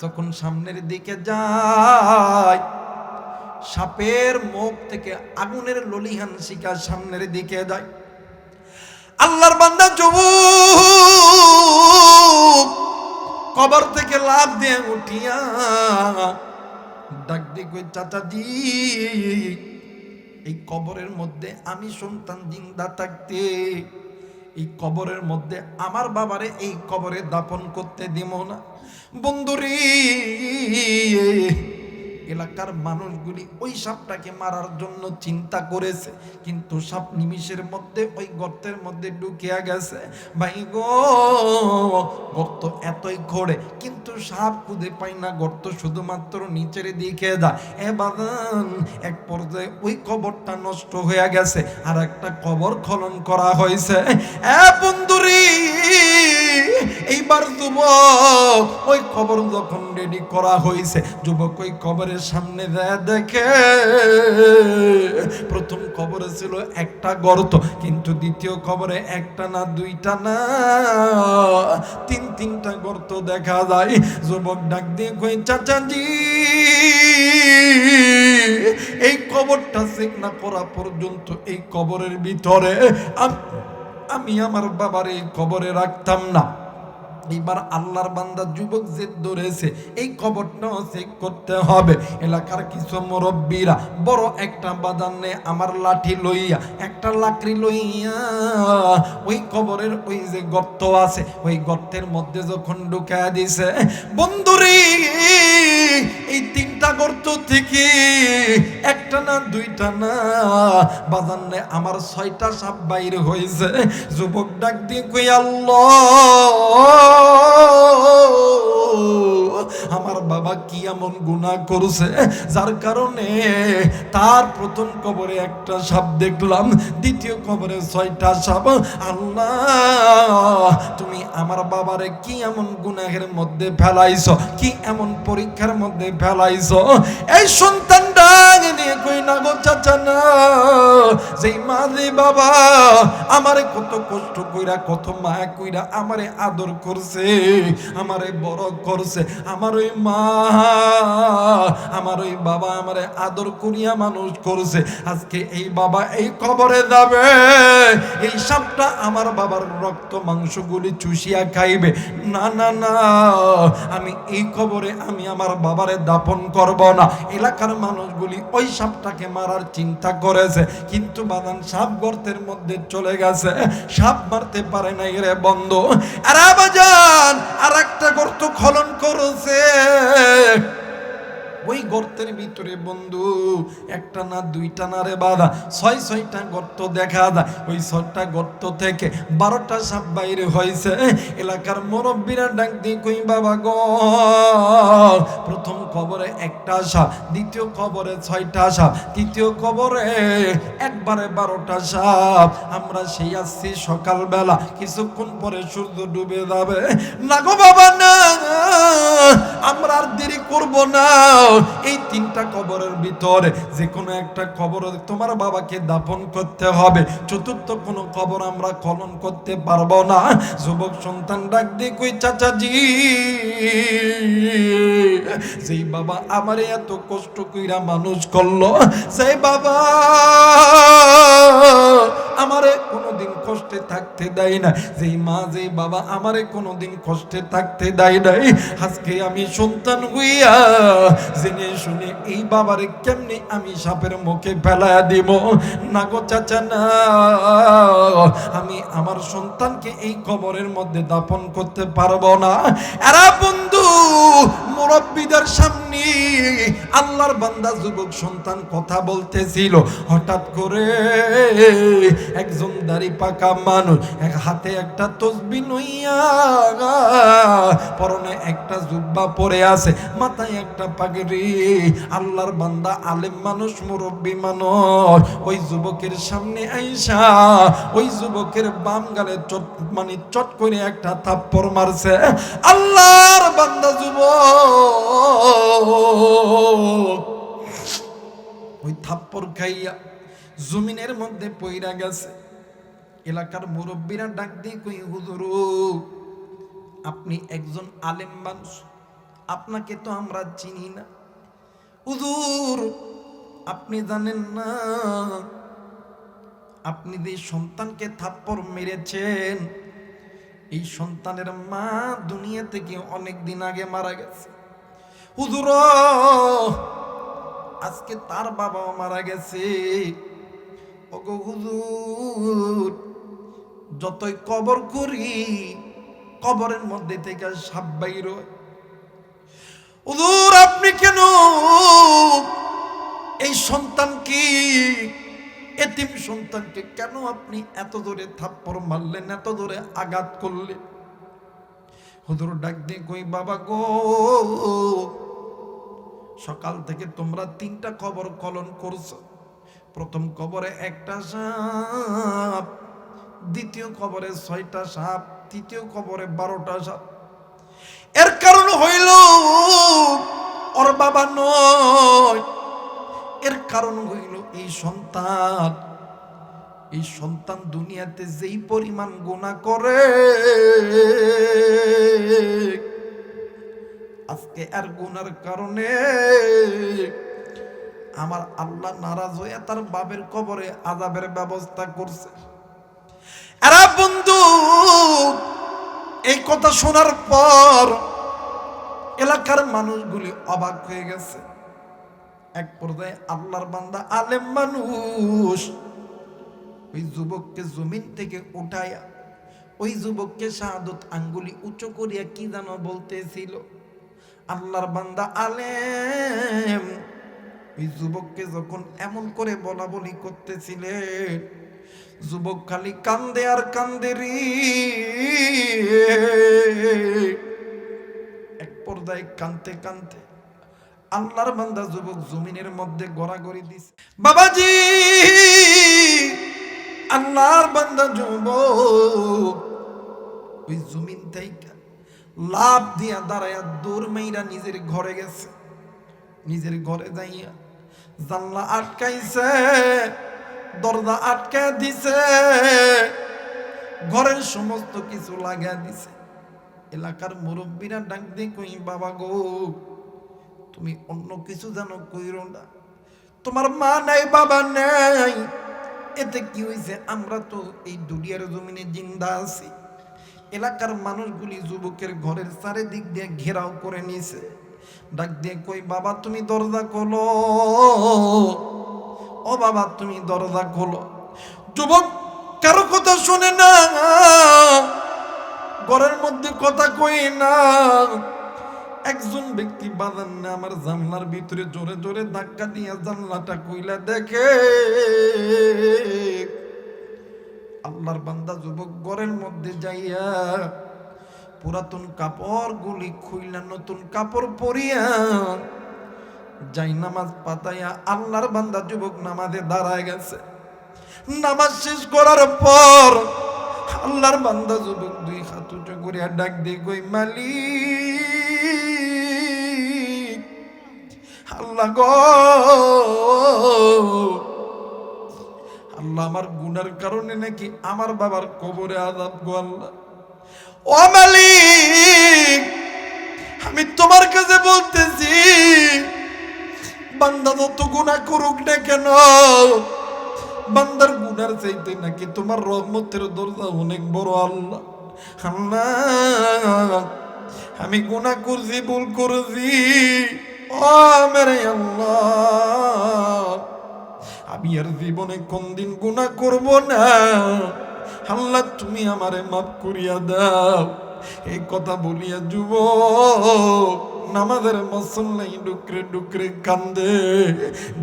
Speaker 1: যখন সামনের দিকে যায়, সাপের মুখ থেকে আগুনের ললিহান শিকা সামনের দিকে যায়। আল্লাহর বান্দা যুবক কবর থেকে লাফ দিয়ে উঠিয়া ডাক দিয়ে কই, চাচাজি, এই কবরের মধ্যে আমি সন্তান জিন্দা থাকতে এই কবরের মধ্যে আমার বাবারে এই কবরে দাফন করতে দিব না। বন্ধুরে, এলাকার মানুষগুলি ওই সাপটাকে মারার জন্য চিন্তা করেছে, কিন্তু সাপ নিমিষের মধ্যে ওই গর্তের মধ্যে ঢুকিয়া গেছে। ভাই গো, গর্ত এতই খোঁড়ে কিন্তু সাপ খুঁজে পায় না, গর্ত শুধুমাত্র নিচের দিকে যায়। এ বাদান, এক পর্যায়ে ওই কবরটা নষ্ট হয়ে গেছে, আর একটা কবর খনন করা হয়েছে। এ বন্ধুরি, এইবার যুবক ওই কবর যখন রেডি করা হয়েছে, যুবক ওই কবরের সামনে দেখে প্রথম কবরে ছিল একটা গর্ত, কিন্তু দ্বিতীয় কবরে একটা না দুইটা না তিনটা গর্ত দেখা যায়। যুবক ডাক দিয়ে কই, চাচাজি, এই কবরটা চেক না করা পর্যন্ত এই কবরের ভিতরে আমি আমার বাবার এই কবরে রাখতাম না। এইবার আল্লাহর বান্দা যুবক জেদ ধরেছে, এই কবরটাও চেক করতে হবে। এলাকার কিছু মুরব্বীরা বড় একটা বাদান নে আমার লাঠি লইয়া, একটা লাকড়ি লইয়া ওই কবরের ওই যে গর্ত আছে ওই গর্তের মধ্যে যখন ঢুকায়া দিছে, বন্ধুরে, এই তিনটা গর্ত থেকে একটা না দুইটা না বাদান নে আমার 6টা সাপ বাইরে হয়েছে। যুবক ডাক দিয়ে কই, আল্লাহ, আমার বাবা কি এমন গুনাহ করছে যার কারণে তার প্রথম কবরে একটা সাপ দেখলাম, দ্বিতীয় কবরে 6টা সাপ। আল্লাহ, তুমি আমার বাবারে কি এমন গুনাহের মধ্যে ফেলাইছো, কি এমন পরীক্ষার মধ্যে ফেলাইছো? এই সন্তানটা নিয়ে কই, না গো চাচা না, যেই মা যে বাবা আমারে কত কষ্ট কইরা কত মায়া কইরা আমারে আদর করছে, আমারে বড় করছে, আমার ওই মা আমার ওই বাবা আমারে আদর করিয়া মানুষ করছে, আজকে এই বাবা এই কবরে যাবে, এই সাপটা আমার বাবার রক্ত মাংসগুলি চুষিয়া খাইবে। না না না, আমি এই কবরে আমি আমার বাবারে দাফন করব না। এলাকার মানুষগুলি ওই সাপটাকে মারার চিন্তা করেছে, কিন্তু বাদান সাপ গর্তের মধ্যে চলে গেছে, সাপ মারতে পারে না রে বন্ধু। আর বাজান আর একটা গর্ত খনন করেছে, ওই গর্তের ভিতরে বন্ধু একটা না দুইটা না রে বাবা 6টা গর্ত দেখা যায়। ওই 6টা গর্ত থেকে 12টা সাপ বাইরে হয়েছে। এলাকার মুরব্বীরা ডাক দিয়ে কই, বাবা গো, প্রথম কবরে একটা সাপ, দ্বিতীয় কবরে 6টা সাপ, তৃতীয় কবরে একবারে 12টা সাপ। আমরা সেই আসছি সকালবেলা, কিছুক্ষণ পরে সূর্য ডুবে যাবে। না গো বাবা না, আমরা আর দেরি করব না, এই 3টা কবরের ভিতরে যে কোনো একটা কবরে তোমার বাবাকে দাফন করতে হবে, চতুর্থ কোনো কবর আমরা খনন করতে পারবো না। যুবক সন্তান ডাক দিয়ে কই, চাচাজি, যেই বাবা আমারে এত কষ্ট কইরা মানুষ করলো, সেই বাবা আমারে কোনোদিন কষ্টে থাকতে দেয় না, যেই মা যেই বাবা আমারে কোনোদিন কষ্টে থাকতে দেয় নাই, আজকে আমি সন্তান হইয়া জেনে শুনে এই বাবারে কেমনে আমি সাপের মুখে ফেলায়া দিব? না গো চাচা না, আমি আমার সন্তানকে এই কবরের মধ্যে দাফন করতে পারবো না। এরা বন্ধু মুরব্বীদের সামনে আল্লাহর বান্দা যুবক সন্তান কথা বলতেছিল, হঠাৎ করে একজন দাড়ি পাকা মানুষ, এক হাতে একটা তসবিহ নইয়া, পরনে একটা জুব্বা পরে আছে, মাথায় একটা পাগড়ি, আল্লাহর বান্দা আলেম মানুষ মুরব্বী মানুষ, ওই যুবকের সামনে আইসা ওই যুবকের বাম গালে চট করে একটা থাপ্পড় মারছে। আল্লাহর বান্দা যুবক ওই থাপ্পড় খাইয়া জমিনের মধ্যে পইরা গেছে। এলাকার মুরব্বীরা ডাক দিয়ে কই, হুজুর, আপনি একজন আলেম মানুষ, আপনাকে তো আমরা চিনি না। হুজুর আপনি জানেন না, আপনি যে সন্তানকে থাপ্পড় মেরেছেন, এই সন্তানের মা দুনিয়া থেকে অনেক দিন আগে মারা গেছে। হুজুর আজকে তার বাবাও মারা গেছে। ওগো হুজুর, যতই কবর করি কবরের মধ্যে থেকে সাপ বাইর হয়। হুজুর আপনি কেন এই সন্তানকে, এতিম সন্তানকে কেন আপনি এত জোরে থাপ্পড় মারলেন, এত জোরে আঘাত করলেন? হুজুর ডাক দিয়ে কই, বাবা গো, সকাল থেকে তোমরা 3টা কবর খনন করছো। প্রথম কবরে 1টা সাপ, দ্বিতীয় কবরে 6টা সাপ, তৃতীয় কবরে 12টা সাপ। এর কারণ হইল ওর বাবা নয়, এর কারণ হইল এই সন্তান দুনিয়াতে যেই পরিমাণ গুনাহ করে, আজকে আর গুনার কারণে আমার আল্লাহ নারাজ হয়ে তার বাবার কবরে আযাবের ব্যবস্থা করছে। আরে বন্ধু, এই কথা শোনার পর এলাকার মানুষগুলি অবাক হয়ে গেছে। এক পর্যায়ে আল্লাহর বান্দা আলেম মানুষ ওই যুবককে জমিন থেকে উঠায়া, ওই যুবককে শাহাদত আঙ্গুলি উঁচু করিয়া কি যেন বলতেছিল। আল্লাহর বান্দা আলেম ওই যুবককে যখন এমন করে বলা বলি করতেছিলেন, যুবক খালি কান্দে আর কান্দে রে। এক পর্যায়ে কান্দতে কান্দতে আল্লাহর বান্দা যুবক জমিনের মধ্যে গড়াগড়ি দিছে। বাবাজি, আল্লাহর বান্দা যুবক ওই জমিন থেকে লাফ দিয়া দাঁড়ায়া দৌড় মাইরা নিজের ঘরে গেছে। নিজের ঘরে যাইয়া জানলা আটকাইছে, দরজা আটকায় দিছে, ঘরের সমস্ত কিছু লাগায় দিছে। এলাকার মুরব্বীরা ডাক দিয়ে কই, বাবা গো, তুমি অন্য কিছু জানো কইরো না, তোমার মা নাই বাবা নাই, এতে কি হইছে? আমরা তো এই দুনিয়ার জমিনে জিন্দা আছি। এলাকার মানুষগুলি যুবকের ঘরের চারিদিক দিয়ে ঘেরাও করে নিছে। ডাক দিয়ে কই, বাবা তুমি দরজা খোলো, ও বাবা তুমি দরজা খোলো। যুবক কারো কথা শোনে না, ঘরের মধ্যে কথা কই না। একজন ব্যক্তি বাজান না আমার জানলার ভিতরে জোরে জোরে ধাক্কা দিয়ে জানলাটা কইলা দেখে। আল্লাহর বান্দা যুবক ঘরের মধ্যে যাইয়া পুরাতন কাপড় গুলি খুইলা নতুন কাপড় পরিয়া যাই নামাজ পাতাইয়া আল্লাহর বান্দা যুবক নামাজে দাঁড়ায় গেছে। নামাজ শেষ করার পর আল্লাহর বান্দা যুবক 2 হাত উঁচু করিয়া ডাক দিয়ে কই, মালিক, আল্লাহ গো, আল্লাহ আমার গুনার কারণে নাকি আমার বাবার কবরে আযাব গো আল্লাহ। ও মালিক, আমি তোমার কাছে বলতেছি, বান্দা যত গুনাহ করুক না কেন, বান্দার গুনার চাইতে নাকি তোমার রহমতের দরজা অনেক বড় আল্লাহ। আল্লাহ আমি গুনাহ করছি, ভুল করেছি, ও মেরে আল্লাহ, আমি আর জীবনে কোনদিন গুনাহ করব না। আল্লাহ তুমি আমারে মাফ করিয়া দাও। এই কথা বলিয়া যুবক নামাজের মুসল্লাই ডুকরে ডুকরে কান্দে।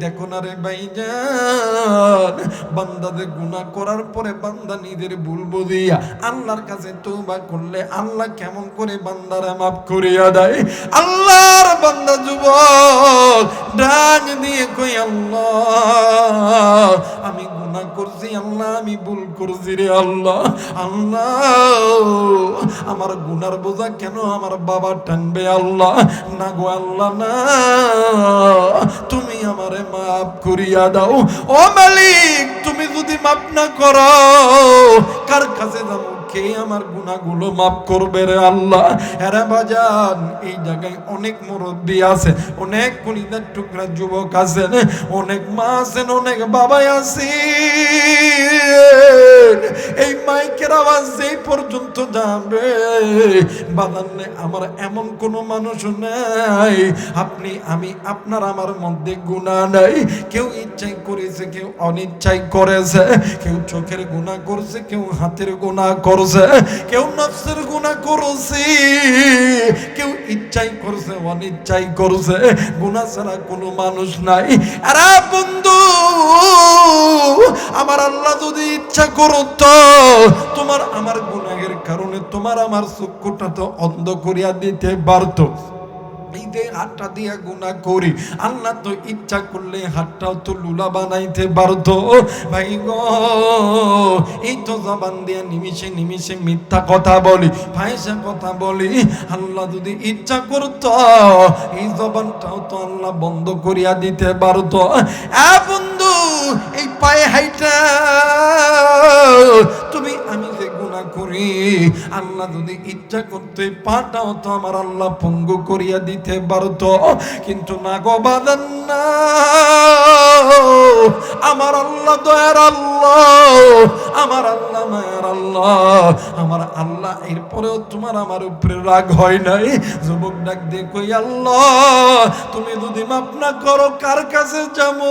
Speaker 1: দেখো না রে ভাইজান, বান্দা যে গুনাহ করার পরে বান্দা নিজের ভুল বুঝিয়া আল্লাহর কাছে তওবা করলে আল্লাহ কেমন করে বান্দারে মাফ করিয়া দেয়। আল্লাহর বান্দা যুবক ডাক দিয়ে কই, আল্লাহ আমি গুনাহ করছি, আল্লাহ আমি ভুল করছি রে আল্লাহ। আল্লাহ আমার গুনার বোঝা কেন আমার বাবা টানবে আল্লাহ? না গো আল্লাহ না, তুমি আমারে মাফ করিয়া দাও। ও মালিক, তুমি যদি মাফ না করো কার কাছে যাবো, কে আমার গুনাহগুলো মাফ করবে রে আল্লাহ। এরা বাজান এই জায়গায় অনেক মুরব্বী আছে, অনেক কলিজার টুকরা যুবক আছেন, অনেক মা আছেন, অনেক বাবাই আছেন। এই মাইকের আওয়াজ যেই পর্যন্ত যাবে বাদান আমার এমন কোন মানুষ নাই, আপনি আমি আপনার আমার মধ্যে গুনাহ নাই। কেউ ইচ্ছাই করেছে, কেউ অনিচ্ছাই করেছে, কেউ চোখের গুনাহ করছে, কেউ হাতের গুনাহ করছে, কেউ নফসের গুনাহ করছে, কেউ ইচ্ছাই করছে, অনিচ্ছাই করছে। গুনাহ ছাড়া কোনো মানুষ নাই। আরে বন্ধু, আমার আল্লাহ যদি ইচ্ছা করতো তোমার আমার গুনাহের কারণে তোমার আমার চক্ষুটা তো অন্ধ করিয়া দিতে পারতো। এই যে হাতটা দিয়া গুনাহ করি, আল্লাহ তো ইচ্ছা করলে হাতটাও তো লুলা বানাইতে পারতো। ভাই গো, এই তো জবান দিয়া নিমিষে নিমিষে মিথ্যা কথা বলি, ফাহিশা কথা বলি। আল্লাহ যদি ইচ্ছা করতো এই জবানটাও তো আল্লাহ বন্ধ করিয়া দিতে পারতো। বন্ধু, এই পায়ে হাইটা তুমি আমি যে গুনাহ করি, আল্লাহ যদি ইচ্ছা করতে পাটাও তো আমার আল্লাহ পঙ্গু করিয়া দিতে পারতো। কিন্তু না গো বাদান না, আমার আল্লাহ দয়ার আল্লাহ, আমার আল্লাহ মায়ের আল্লাহ, আমার আল্লাহ এরপরেও তোমার আমার উপরে রাগ হয় নাই। যুবক ডাক দিয়ে কই, আল্লাহ তুমি যদি মাফ না করো কার কাছে যাবো?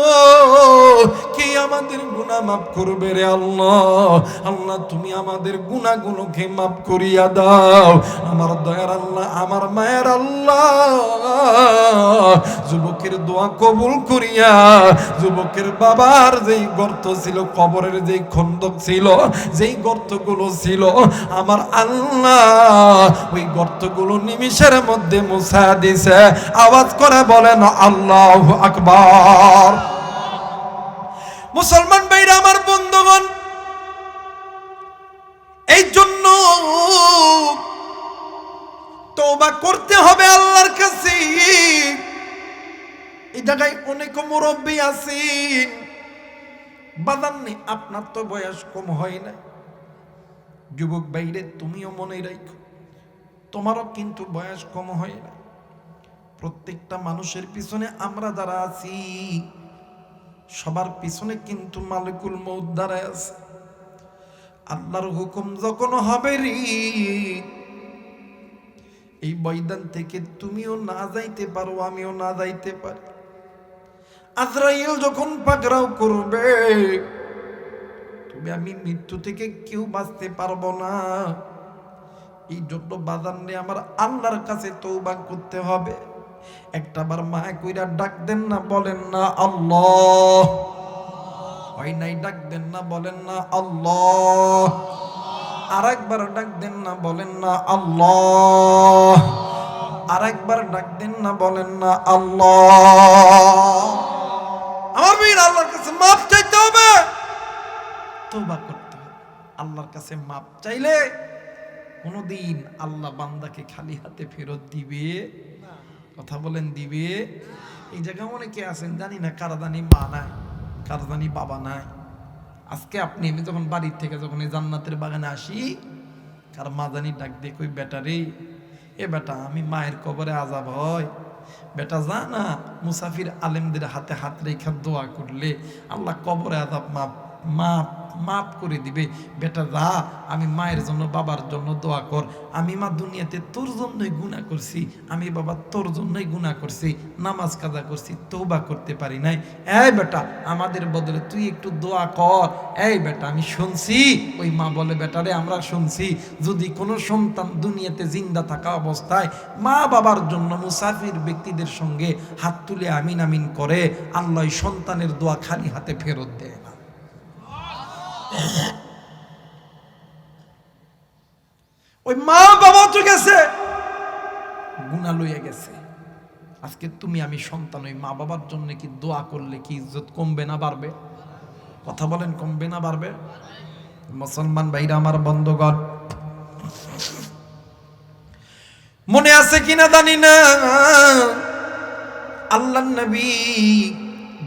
Speaker 1: কে আমাদের গুনাহ মাফ করবে রে আল্লাহ? আল্লাহ তুমি আমাদের গুনাহগুলোকে মাফ করিয়া দাও। আমার দয়ার আল্লাহ, আমার মায়ের আল্লাহ, যুবকের দোয়া কবুল করিয়া যুবকের বাবার যেই গর্ত ছিল, কবরের যেই খন্দক ছিল, যেই গর্তগুলো ছিল, আমার আল্লাহ ওই গর্তগুলো নিমিষের মধ্যে মুছা দিছে। আওয়াজ করে বলেন আল্লাহু আকবার। মুসলমান ভাইরা আমার, বন্ধুগণ, এই জন্য তওবা করতে হবে আল্লাহর কাছে। এই জায়গায় অনেক মুরব্বী আছেন, বাদান্নি আপনার তো বয়স কম হয় না। যুবক ভাইরে তুমিও মনে রাখো, তোমারও কিন্তু বয়স কম হয় না। প্রত্যেকটা মানুষের পিছনে আমরা যারা আছি সবার পিছনে কিন্তু মালিকুল মউত দাঁড়ায় আছে। আল্লাহর হুকুম যখন হবে রে, এই ময়দান থেকে তুমিও না যাইতে পারো, আমিও না যাইতে পারি। আজরাইল যখন পাকড়াও করবে, তুমি আমি মৃত্যু থেকে কেউ বাঁচতে পারবো না। এই জন্য বাজানে আমার আল্লাহর কাছে তওবা করতে হবে। একটাবার মায়া কইরা ডাক দেন না, বলেন না আল্লাহ। হয় নাই, ডাক দেন না, বলেন না আল্লাহ। আরেকবার ডাক দেন না, বলেন না আল্লাহ। আরেকবার ডাক দেন না, বলেন না আল্লাহ। আমার বীর আল্লাহর কাছে মাফ চাইতে হবে, তওবা করতে হবে। আল্লাহর কাছে মাফ চাইলে কোনদিন আল্লাহ বান্দাকে খালি হাতে ফেরত দিবে না। কথা বলেন, দিবে? এই জায়গায় অনেকে আছেন, জানি না কার জানি মা নাই, কার জানি বাবা নাই। আজকে আপনি আমি যখন বাড়ির থেকে যখন এই জান্নাতের বাগানে আসি, কার মা জানি ডাক দিয়ে কই, বেটা রে, এ বেটা আমি মায়ের কবরে আযাব হয়, বেটা যা না মুসাফির আলেমদের হাতে হাত রেখে দোয়া করলে আল্লাহ কবরে আযাব মাফ মাফ মাফ করে দিবে। বেটা যা, আমি মায়ের জন্য বাবার জন্য দোয়া কর। আমি মা দুনিয়াতে তোর জন্যই গুনাহ করছি, আমি বাবা তোর জন্যই গুনাহ করছি, নামাজ কাজা করছি, তওবা করতে পারি নাই। এই বেটা আমাদের বদলে তুই একটু দোয়া কর। এই বেটা আমি শুনছি, ওই মা বলে, বেটা রে আমরা শুনছি, যদি কোনো সন্তান দুনিয়াতে জিন্দা থাকা অবস্থায় মা বাবার জন্য মুসাফির ব্যক্তিদের সঙ্গে হাত তুলে আমিন আমিন করে, আল্লাহ সন্তানের দোয়া খালি হাতে ফেরত দেয় না। ওই মা বাবা তো গেছে, গুনাহ লইয়া গেছে। আজকে তুমি আমি সন্তান, ওই মা বাবার জন্য কি দোয়া করলে কি ইজ্জত কমবে না বাড়বে? কথা বলেন, কমবে না বাড়বে? মুসলমান ভাইরা আমার, বন্ধুগণ, মনে আছে কিনা জানি না, আল্লাহর নবী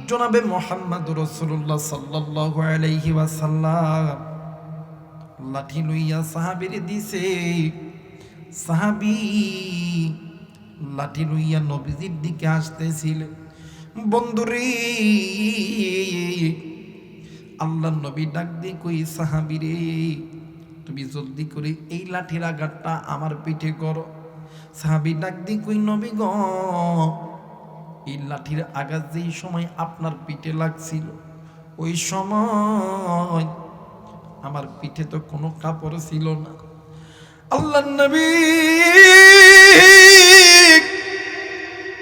Speaker 1: জনাবে মুহাম্মদ রাসূলুল্লাহ সাল্লাল্লাহু আলাইহি ওয়াসাল্লাম লাঠি লইয়া সাহাবীরে দিছে। সাহাবী লাঠি লইয়া নবীজির দিকে আসতেছিল। বন্ধুরে, আল্লাহ নবী ডাক দিয়ে কই, সাহাবীরে তুমি জলদি করে এই লাঠির আঘাতটা আমার পিঠে করো। সাহাবী ডাক দিয়ে কই, নবী গো, এই লাঠির আঘাত যেই সময় আপনার পিঠে লাগছিল, ওই সময় আমার পিঠে তো কোনো কাপড় ছিল না। আল্লাহ নবী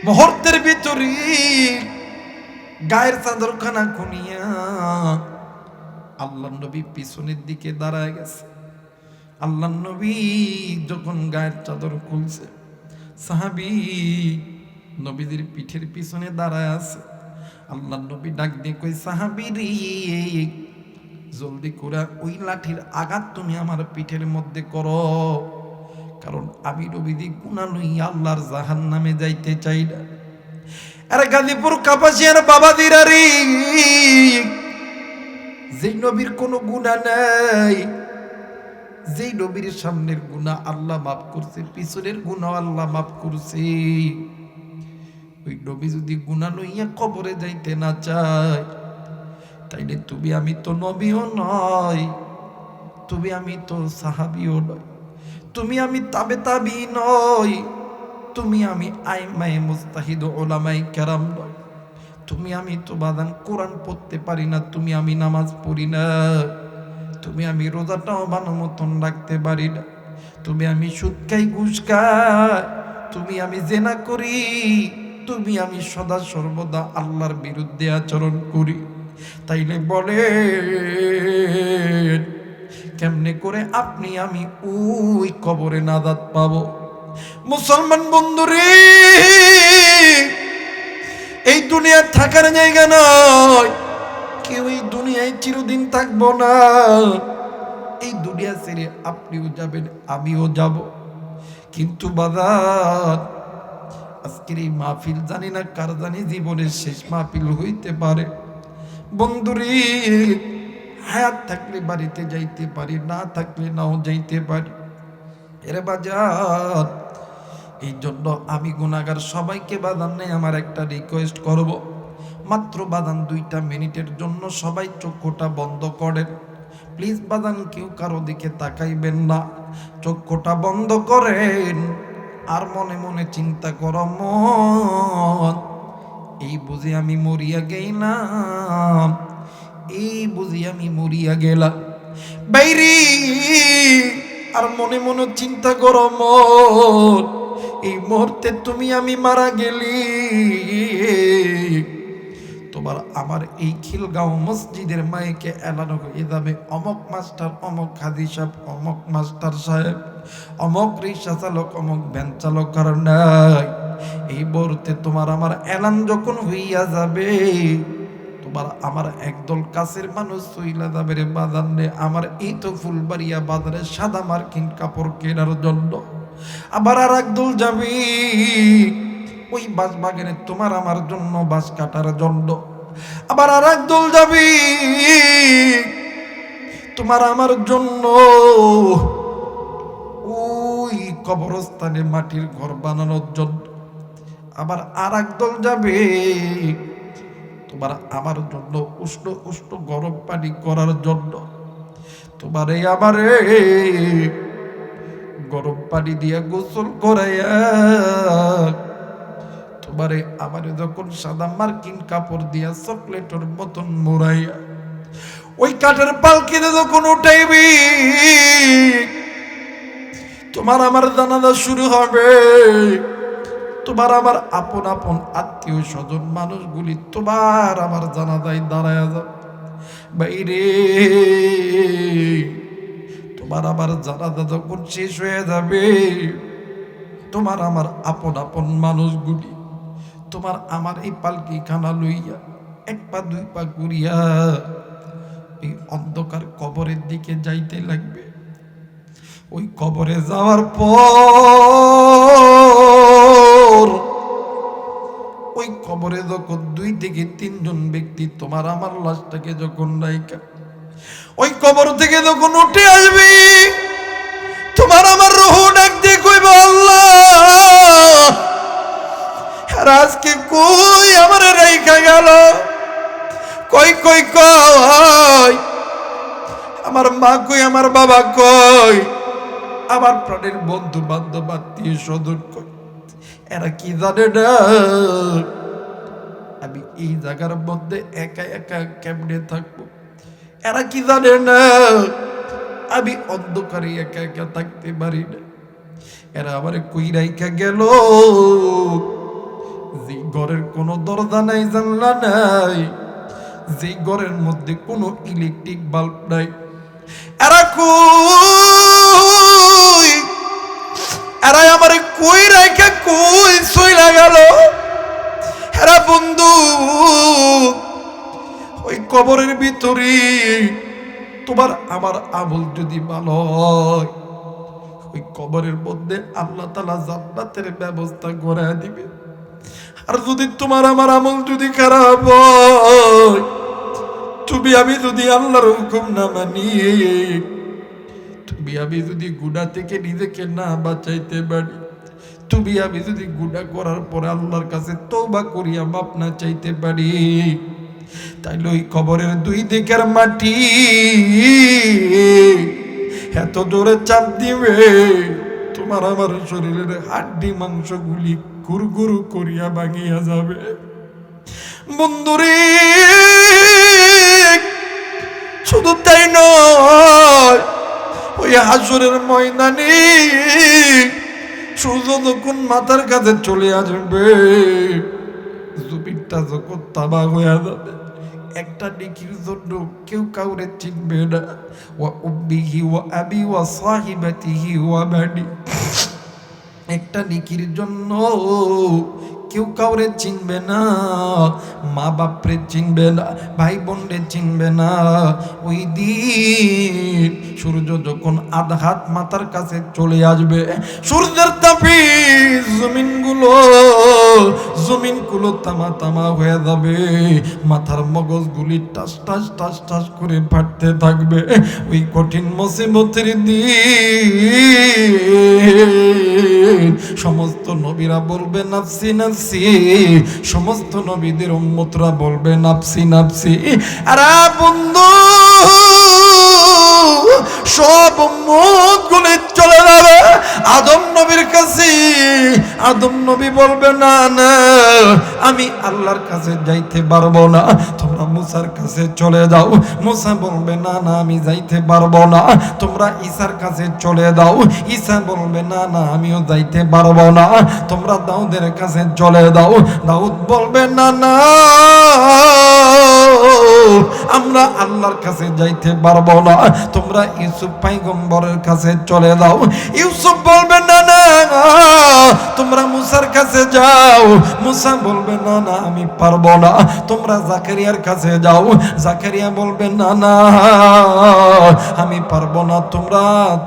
Speaker 1: মুহূর্তের ভিতরে গায়ের চাদরখানা খুনিয়া আল্লাহ নবী পিছনের দিকে দাঁড়ায় গেছে। আল্লাহ নবী যখন গায়ের চাদর খুলছে, সাহাবী নবীদের পিঠের পিছনে দাঁড়ায় আছে। আল্লাহ নবী ডাক দিয়ে কই, সাহাবী রে জলদি করে ওই লাঠির আঘাত তুমি আমার পিঠের মধ্যে করো, কারণ আমি নবীদি গুনাহ লইয়া আল্লাহর জাহান্নামে যাইতে চাই না। আরে গাজীপুর কাপাসিয়ার বাবা দিরারি, যেই নবীর কোনো গুনাহ নাই, যেই নবীর সামনের গুনাহ আল্লাহ মাফ করছে, পিছনের গুনাহ আল্লাহ মাফ করছে, ওই নবী যদি গুনাহ লইয়া কবরে যাইতে না চায়, তাইলে তুমি আমি তো নবীও নয়, তুমি আমি তো সাহাবীও নয়, তুমি আমি তাবে তাবি নয়, তুমি আমি আইমায়ে মুস্তাহিদ উলামায়ে কেরাম নয়, তুমি আমি তো বাদান কোরআন পড়তে পারি না, তুমি আমি নামাজ পড়ি না, তুমি আমি রোজাটাও ভালো মতন রাখতে পারি না, তুমি আমি সুদ খাই ঘুষ খাই, তুমি আমি জেনা করি, তুমি আমি সদা সর্বদা আল্লাহর বিরুদ্ধে আচরণ করি। তাইলে বলে কেমনে করে আপনি আমি ওই কবরে নাজাত পাবো? মুসলমান বন্ধুরে, এই দুনিয়া থাকার জায়গা নয়, কেউ এই দুনিয়ায় চিরদিন থাকবো না। এই দুনিয়া ছেড়ে আপনিও যাবেন, আমিও যাব। কিন্তু বাজার, আজকের এই মাহফিল জানি না কার জানি জীবনের শেষ মাহফিল হইতে পারে। বন্ধুরে, হায়াত থাকলে বাড়িতে যাইতে পারি, না থাকলে নাও যাইতে পারি। এর বাজার, এই জন্য আমি গুনাহগার সবাইকে বাদান নেই আমার একটা রিকোয়েস্ট করব, মাত্র বাদান 2টা মিনিটের জন্য সবাই চক্ষুটা বন্ধ করেন প্লিজ। বাদান কেউ কারো দিকে তাকাইবেন না, চক্ষুটা বন্ধ করেন আর মনে মনে চিন্তা করো, মন এই বুঝি আমি মরিয়া গেলাম, এই বুঝি আমি মরিয়া গেলাম। বাইরে আর মনে মনে চিন্তা করো, মন এই মুহূর্তে তুমি আমি মারা গেলি, তোমার আমার এই খিলগাঁও মসজিদের মাইকে এলানো হয়ে যাবে, অমক মাস্টার, অমক হাজি সাহেব, অমক মাস্টার সাহেব, অমক রিক্সা চালক, অমক ভ্যান চালক আর নাই। এই মুহূর্তে তোমার আমার এলান যখন হইয়া যাবে, তোমার আমার একদল কাছের মানুষ চইলা যাবে রে বাজার নে, আমার এই তো ফুলবাড়িয়া বাজারে সাদা মার্কিন কাপড় কেনার জন্য। আবার আর একদল যাবি ওই বাস বাগানে তোমার আমার জন্য বাস কাটার জন্য। আবার আর একদল যাবি তোমার আমার জন্য ওই কবরস্থানে মাটির ঘর বানানোর জন্য। আবার আর একদল যাবে তোমার আমার জন্য উষ্ণ উষ্ণ গরম পানি করার জন্য। তোমারে আমারে গরম পানি দিয়া গোসল করাইয়া, তোমারে আমারে যখন সাদা মার্কিন কাপড় দিয়া চকলেটের মতন মোড়াইয়া ওই কাঠের পালকিতে যখন উঠাইবি, তোমার আমার জানাজা শুরু হবে। তোমার আমার আপন আপন আত্মীয় স্বজন মানুষগুলি তোমার আমার জানাজায় দাঁড়ায় যাবে। বাইরে তোমার আমার জানাজা যখন শেষ হয়ে যাবে, তোমার আমার আপন আপন মানুষগুলি তোমার আমার এই পালকি খানা লইয়া 1 পা 2 পা ঘুরিয়া এই অন্ধকার কবরের দিকে যাইতে লাগবে। ওই কবরে যাওয়ার পর ওই কবরে যখন 2 থেকে 3 জন ব্যক্তি তোমার আমার লাশটাকে যখন রাইখা ওই কবর থেকে যখন উঠে আসবি, তোমার আমার রূহ ডাক দিয়ে কইব, আল্লাহ আজকে কই আমার রাইখা গেল, কই কই কই আমার মা কই, আমার বাবা কই, আমার প্রাণের বন্ধু বান্ধব আত্মীয় স্বজন কই। এরা কি জানে না আমি এই জায়গার মধ্যে একা একা কেমনে থাকবো? এরা কি জানে না আমি অন্ধকারে একা একা থাকতে পারি না? এরা আমার কই রাইখা গেল, যে ঘরের কোনো দরজা নাই, জানলা নাই, যে ঘরের মধ্যে কোনো ইলেকট্রিক বাল্ব নাই। এরা কই, এরা আমার কই রাইখা কই চইলা গেল? এরা বন্ধু ওই কবরের ভিতরে তোমার আমার আমল যদি ভালো হয়, ওই কবরের মধ্যে আল্লাহ তাআলা জান্নাতের ব্যবস্থা করে দিবে। আর যদি তোমার আমার আমল যদি খারাপ হয়, তুমি আমি যদি আল্লাহর হুকুম না মানি, তুমি আমি যদি গুনাহ থেকে নিজেকে না বাঁচাইতে পারি, তুমি আমি যদি গুনাহ করার পরে আল্লাহর কাছে তওবা করিয়া মাপ না চাইতে পারি, তাইলে ওই কবরের দুই দিকের মাটি এত জোরে চাপ দিবে, তোমার আমার শরীরের হাড্ডি মাংসগুলি গুরগুরু করিয়া ভাঙিয়া যাবে। বন্ধুরে শুধু তাই নয়, ওই হাসরের ময়দানে সূর্য যখন মাথার কাছে চলে আসবে, জমিনটা যখন তাবা হয়ে যাবে, একটা নেকির জন্য কেউ কাউরে চিনবে না। ওয়া উম্মিহি ওয়া আবি ওয়া সাহিবাতিহি ওয়া বানি, একটা নেকির জন্য কেউ কাউরে চিনবে না, মা বাপরে চিনবে না, ভাই বোনরে চিনবে না। ওই দিন সূর্য যখন আধা হাত মাথার কাছে চলে আসবে, সূর্যের তাপে জমিনগুলো তামা তামা হয়ে যাবে, মাথার মগজগুলি টাস টাস টাস টাস করে ফাটতে থাকবে। ওই কঠিন মুসিবতের দিন সমস্ত নবীরা বলবে নাফসি নাফসি, সমস্ত নবীদের উম্মতরা বলবে নাফসি নাফসি। আরে বন্ধু সব উম্মত গুলি চলে যাবে আদম নবীর কাছে। আদম নবী বলবে না না আমি আল্লাহর কাছে যাইতে পারবো না, তোমরা মুসার কাছে চলে যাও। মুসা বলবে না না আমি যাইতে পারবো না, তোমরা ঈসার কাছে চলে যাও। ঈসা বলবে না না আমিও যাইতে পারবো না, তোমরা দাউদের কাছে চলে যাও। দাউদ বলবে না না আমরা আল্লাহর কাছে যাইতে পারবো না, তোমরা ইউসুফ পয়গম্বরের কাছে চলে যাও। ইউসুফ বলবে না না তোমরা মুসার কাছে যাও। মুসা বলবে না না আমি পারবো না, তোমরা জাকারিয়ার কাছে যাও। জাকারিয়া বলবে না না আমি পারবো না,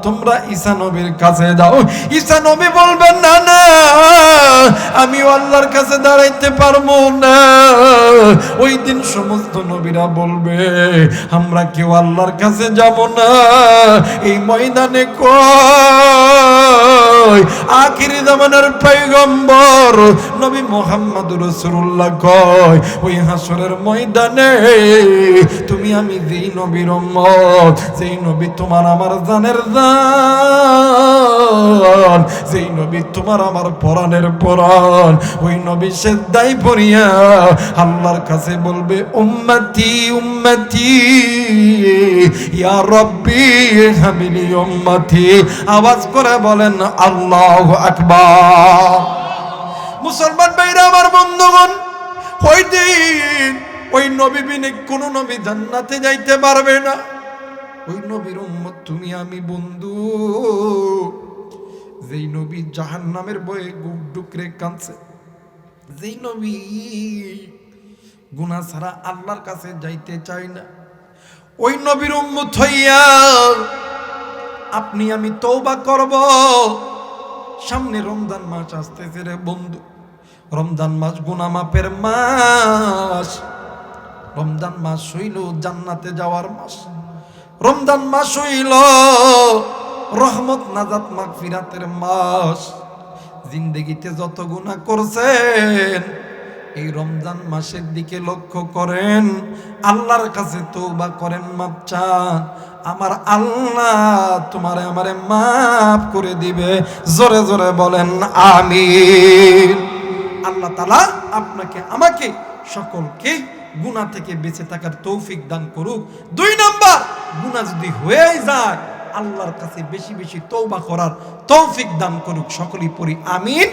Speaker 1: তোমরা ঈসা নবীর কাছে যাও। ঈসা নবী বলবেন না না আমিও আল্লাহর কাছে দাঁড়াইতে পারবো না। ওই দিন সমস্ত নবীরা বলবে আমরা কেউ আল্লাহর কাছে যাব না। এই ময়দানে কই আখিরি জামানার পয়গম্বর নবী মুহাম্মদুর রাসূলুল্লাহ কয় ওই হাসরের ময়দানে তুমি আমি যেই নবীর উম্মত, যেই নবী তোমার আমার জানের জান, যেই নবী তোমার আমার পরাণের পরাণ, ওই নবী সেজদায় পড়িয়া আল্লাহর কাছে বলবে উম্মতি উম্মতি ইয়া রব্বি হাবিলি উম্মতি। আওয়াজ করে বলেন আল্লাহু আকবার। মুসলমান ভাইরা আমার বন্ধুগণ, ওই দিন ওই নবী বিনে কোন নবী জান্নাতে যাইতে পারবে না। ওই নবীর উম্মত তুমি আমি বন্ধু। যেই নবী জাহান্নামের ভয়ে বুক ডুকরে কাঁদছে, যেই নবী গুনাহ ছাড়া আল্লাহর কাছে যাইতে চায় না, ওই নবীর উম্মত হইয়া আপনি আমি তওবা করব। সামনে রমজান মাস আসতেছে রে বন্ধু, রমজান মাস গুনাহ মাফের মাস। রমজান মাস হইল জান্নাতে যাওয়ার মাস। রমজান মাস হইল রহমত নাজাত মাগফিরাতের মাস। জিন্দেগিতে যত গুনাহ করছেন এই রমজান মাসের দিকে লক্ষ্য করেন, আল্লাহর কাছে তওবা করেন, মাপ চান। আমার আল্লাহ তোমারে আমারে মাফ করে দিবে। জোরে জোরে বলেন আমিন। আল্লাহ তাআলা আপনাকে আমাকে সকলকে গুনাহ থেকে বেঁচে থাকার তৌফিক দান করুক। 2 নাম্বার, গুনাহ যদি হয়ে যায় আল্লাহর কাছে বেশি বেশি তওবা করার তৌফিক দান করুক। সকলেই পড়ি আমিন।